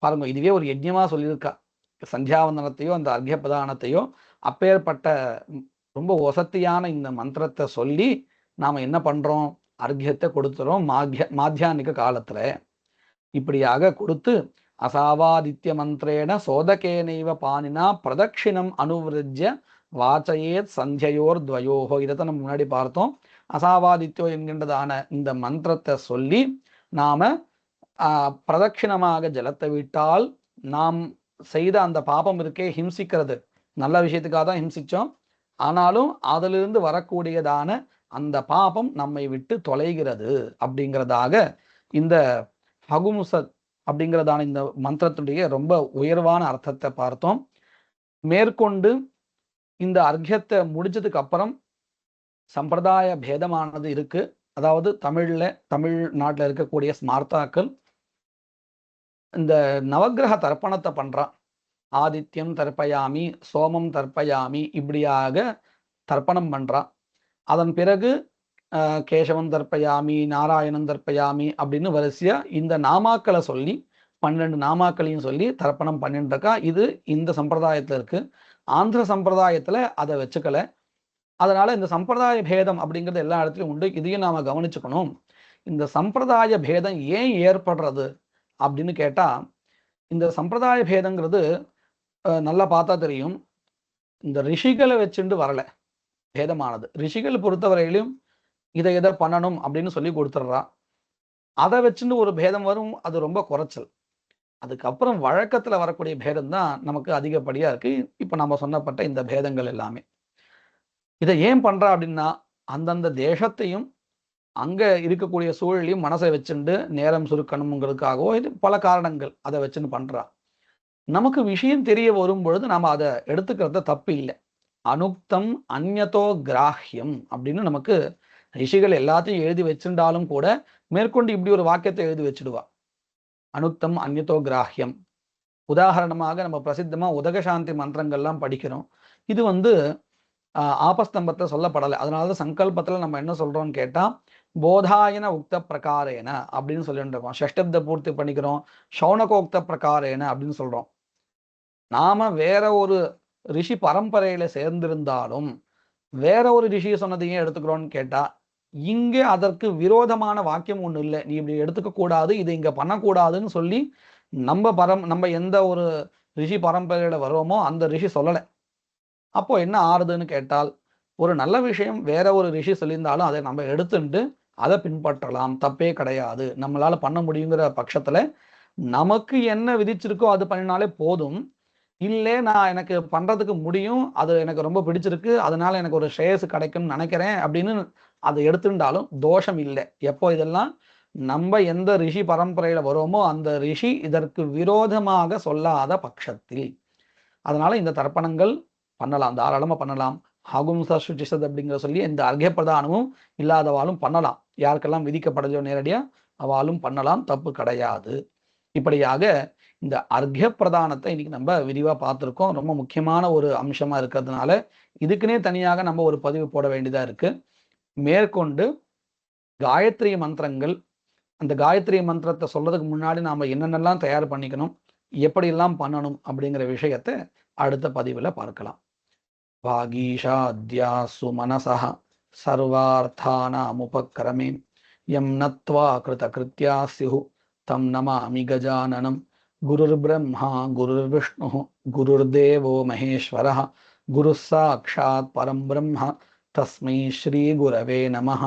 பாருங்க, இதுவே ஒரு யஜ்ஞமா சொல்லியிருக்கா. சந்தியாவந்தனத்தையோ அந்த அர்க்ய பிரதானத்தையோ அப்பேற்பட்ட ரொம்ப வசத்தியான இந்த மந்திரத்தை சொல்லி நாம என்ன பண்றோம், அர்க்யத்தை கொடுத்துறோம் மாத்தியானிக காலத்துல. இப்படியாக கொடுத்து அசாவாதித்ய மந்திரேன சோதகேனைவ பாணினா பிரதட்சிணம் அனுவிரஜ்ய வாச்சையேத் சந்தியோர் துவயோகோ. இதைத்தான் நம்ம முன்னாடி பார்த்தோம். அசாவாதித்யோ என்கின்றதான இந்த மந்திரத்தை சொல்லி நாம பிரதட்சிணமாக ஜலத்தை விட்டால் நாம் செய்த அந்த பாபம் இருக்கே, ஹிம்சிக்கிறது, நல்ல விஷயத்துக்காக தான் ஹிம்சிச்சோம், ஆனாலும் அதிலிருந்து வரக்கூடியதான அந்த பாபம் நம்மை விட்டு தொலைகிறது அப்படிங்கிறதாக இந்த ஹகுமுசத் அப்படிங்கிறதான இந்த மந்திரத்துடைய ரொம்ப உயர்வான அர்த்தத்தை பார்த்தோம். மேற்கொண்டு இந்த அர்க்யத்தை முடிச்சதுக்கு அப்புறம் சம்பிரதாய பேதமானது இருக்கு. அதாவது தமிழ்நாட்டில் இருக்கக்கூடிய ஸ்மார்த்தாக்கள் இந்த நவக்கிரக தர்ப்பணத்தை பண்றான். ஆதித்யம் தர்ப்பயாமி, சோமம் தர்ப்பயாமி, இப்படியாக தர்ப்பணம் பண்றான். அதன் பிறகு கேசவன் தர்ப்பயாமி, நாராயணன் தர்ப்பயாமி அப்படின்னு வரிசையா இந்த நாமாக்களை சொல்லி 12 நாமாக்களையும் சொல்லி தர்ப்பணம் பண்ணிட்டு இருக்கா. இது இந்த சம்பிரதாயத்துல இருக்கு. ஆந்திர சம்பிரதாயத்துல அதை வச்சுக்கல. அதனால இந்த சம்பிரதாய பேதம் அப்படிங்கிறது எல்லா இடத்துலையும் உண்டு. இதையும் நாம கவனிச்சுக்கணும். இந்த சம்பிரதாய பேதம் ஏன் ஏற்படுறது அப்படின்னு கேட்டா, இந்த சம்பிரதாய பேதங்கிறது நல்லா பார்த்தா தெரியும், இந்த ரிஷிகளை வச்சுட்டு வரல பேதமானது. ரிஷிகள் பொறுத்தவரையிலும் இதை எதை பண்ணணும் அப்படின்னு சொல்லி கொடுத்துட்றா. அதை வச்சுட்டு ஒரு பேதம் வரும், அது ரொம்ப குறைச்சல். அதுக்கப்புறம் வழக்கத்துல வரக்கூடிய பேதம் தான் நமக்கு அதிகப்படியா இருக்கு. இப்ப நம்ம சொன்னப்பட்ட இந்த பேதங்கள் எல்லாமே. இதை ஏன் பண்றா அப்படின்னா, அந்தந்த தேசத்தையும் அங்க இருக்கக்கூடிய சூழலையும் மனசை வச்சுண்டு நேரம் சுருக்கணுங்கிறதுக்காகவோ இது பல காரணங்கள் அதை வச்சுன்னு பண்றா. நமக்கு விஷயம் தெரிய வரும் பொழுது நாம அதை எடுத்துக்கிறத தப்பு இல்லை. அனுக்தம் அந்யதோ கிராஹ்யம் அப்படின்னு நமக்கு ரிஷிகள் எல்லாத்தையும் எழுதி வச்சிருந்தாலும் கூட மேற்கொண்டு இப்படி ஒரு வாக்கியத்தை எழுதி வச்சிடுவா. அனுக்தம் அந்யதோ கிராஹ்யம். உதாரணமாக நம்ம பிரசித்தமா உதகசாந்தி மந்திரங்கள்லாம் படிக்கிறோம். இது ஆபஸ்தம்பத்தை சொல்லப்படலை. அதனாலதான் சங்கல்பத்துல நம்ம என்ன சொல்றோம்னு கேட்டா, போதாயன உக்த பிரகாரேன அப்படின்னு சொல்லிட்டு இருக்கோம். ஷஷ்டப்த பூர்த்தி பண்ணிக்கிறோம், சௌனகோக்த பிரகாரேன அப்படின்னு சொல்றோம். நாம வேற ஒரு ரிஷி பரம்பரையில சேர்ந்திருந்தாலும் வேற ஒரு ரிஷியை சொன்னதையும் எடுத்துக்கிறோம்னு கேட்டா, இங்கே அதற்கு விரோதமான வாக்கியம் ஒண்ணு இல்லை, நீ இப்படி எடுத்துக்க கூடாது, இது இங்க பண்ணக்கூடாதுன்னு சொல்லி நம்ம எந்த ஒரு ரிஷி பரம்பரையில வரோமோ அந்த ரிஷி சொல்லலை. அப்போ என்ன ஆறுதுன்னு கேட்டால், ஒரு நல்ல விஷயம் வேற ஒரு ரிஷி சொல்லியிருந்தாலும் அதை நம்ம எடுத்துட்டு அதை பின்பற்றலாம், தப்பே கிடையாது. நம்மளால பண்ண முடியுங்கிற பட்சத்துல நமக்கு என்ன விதிச்சிருக்கோ அது பண்ணினாலே போதும். இல்லை நான் எனக்கு பண்றதுக்கு முடியும், அது எனக்கு ரொம்ப பிடிச்சிருக்கு, அதனால எனக்கு ஒரு ஷேர்ஸ் கிடைக்கும்னு நினைக்கிறேன் அப்படின்னு அதை எடுத்துட்டாலும் தோஷம் இல்லை. எப்போ இதெல்லாம் நம்ம எந்த ரிஷி பரம்பரையில வரோமோ அந்த ரிஷி இதற்கு விரோதமாக சொல்லாத பட்சத்தில். அதனால இந்த தர்ப்பணங்கள் பண்ணலாம், தாராளமா பண்ணலாம். ஹகும்ச சுச்சிசத் அப்படிங்கிற சொல்லி இந்த அர்க்ய பிரதானமும் இல்லாதவாலும் பண்ணலாம். யாருக்கெல்லாம் விதிக்கப்படலையோ நேரடியா அவாலும் பண்ணலாம், தப்பு கிடையாது. இப்படியாக இந்த அர்க்ய பிரதானத்தை இன்னைக்கு நம்ம விரிவா பார்த்துருக்கோம். ரொம்ப முக்கியமான ஒரு அம்சமா இருக்கிறதுனால இதுக்குன்னே தனியாக நம்ம ஒரு பதிவு போட வேண்டியதா இருக்கு. மேற்கொண்டு காயத்ரி மந்திரங்கள், அந்த காயத்ரி மந்திரத்தை சொல்றதுக்கு முன்னாடி நாம என்னென்னலாம் தயார் பண்ணிக்கணும், எப்படியெல்லாம் பண்ணணும் அப்படிங்கிற விஷயத்தை அடுத்த பதிவுல பார்க்கலாம். வாகீஷாத்யாசு மனசஹ சர்வார்த்தானாமுபக்ரமே யம் நத்வா கிருதகிருத்யா ஸ்யுஹு தம் நமாமி கஜானனம். குருர் பிரம்மா குருர் விஷ்ணு குருர்தேவோ மகேஸ்வரः குரு சாக்ஷாத் பரம் பிரம்ம தஸ்மை ஸ்ரீ குரவே நமः.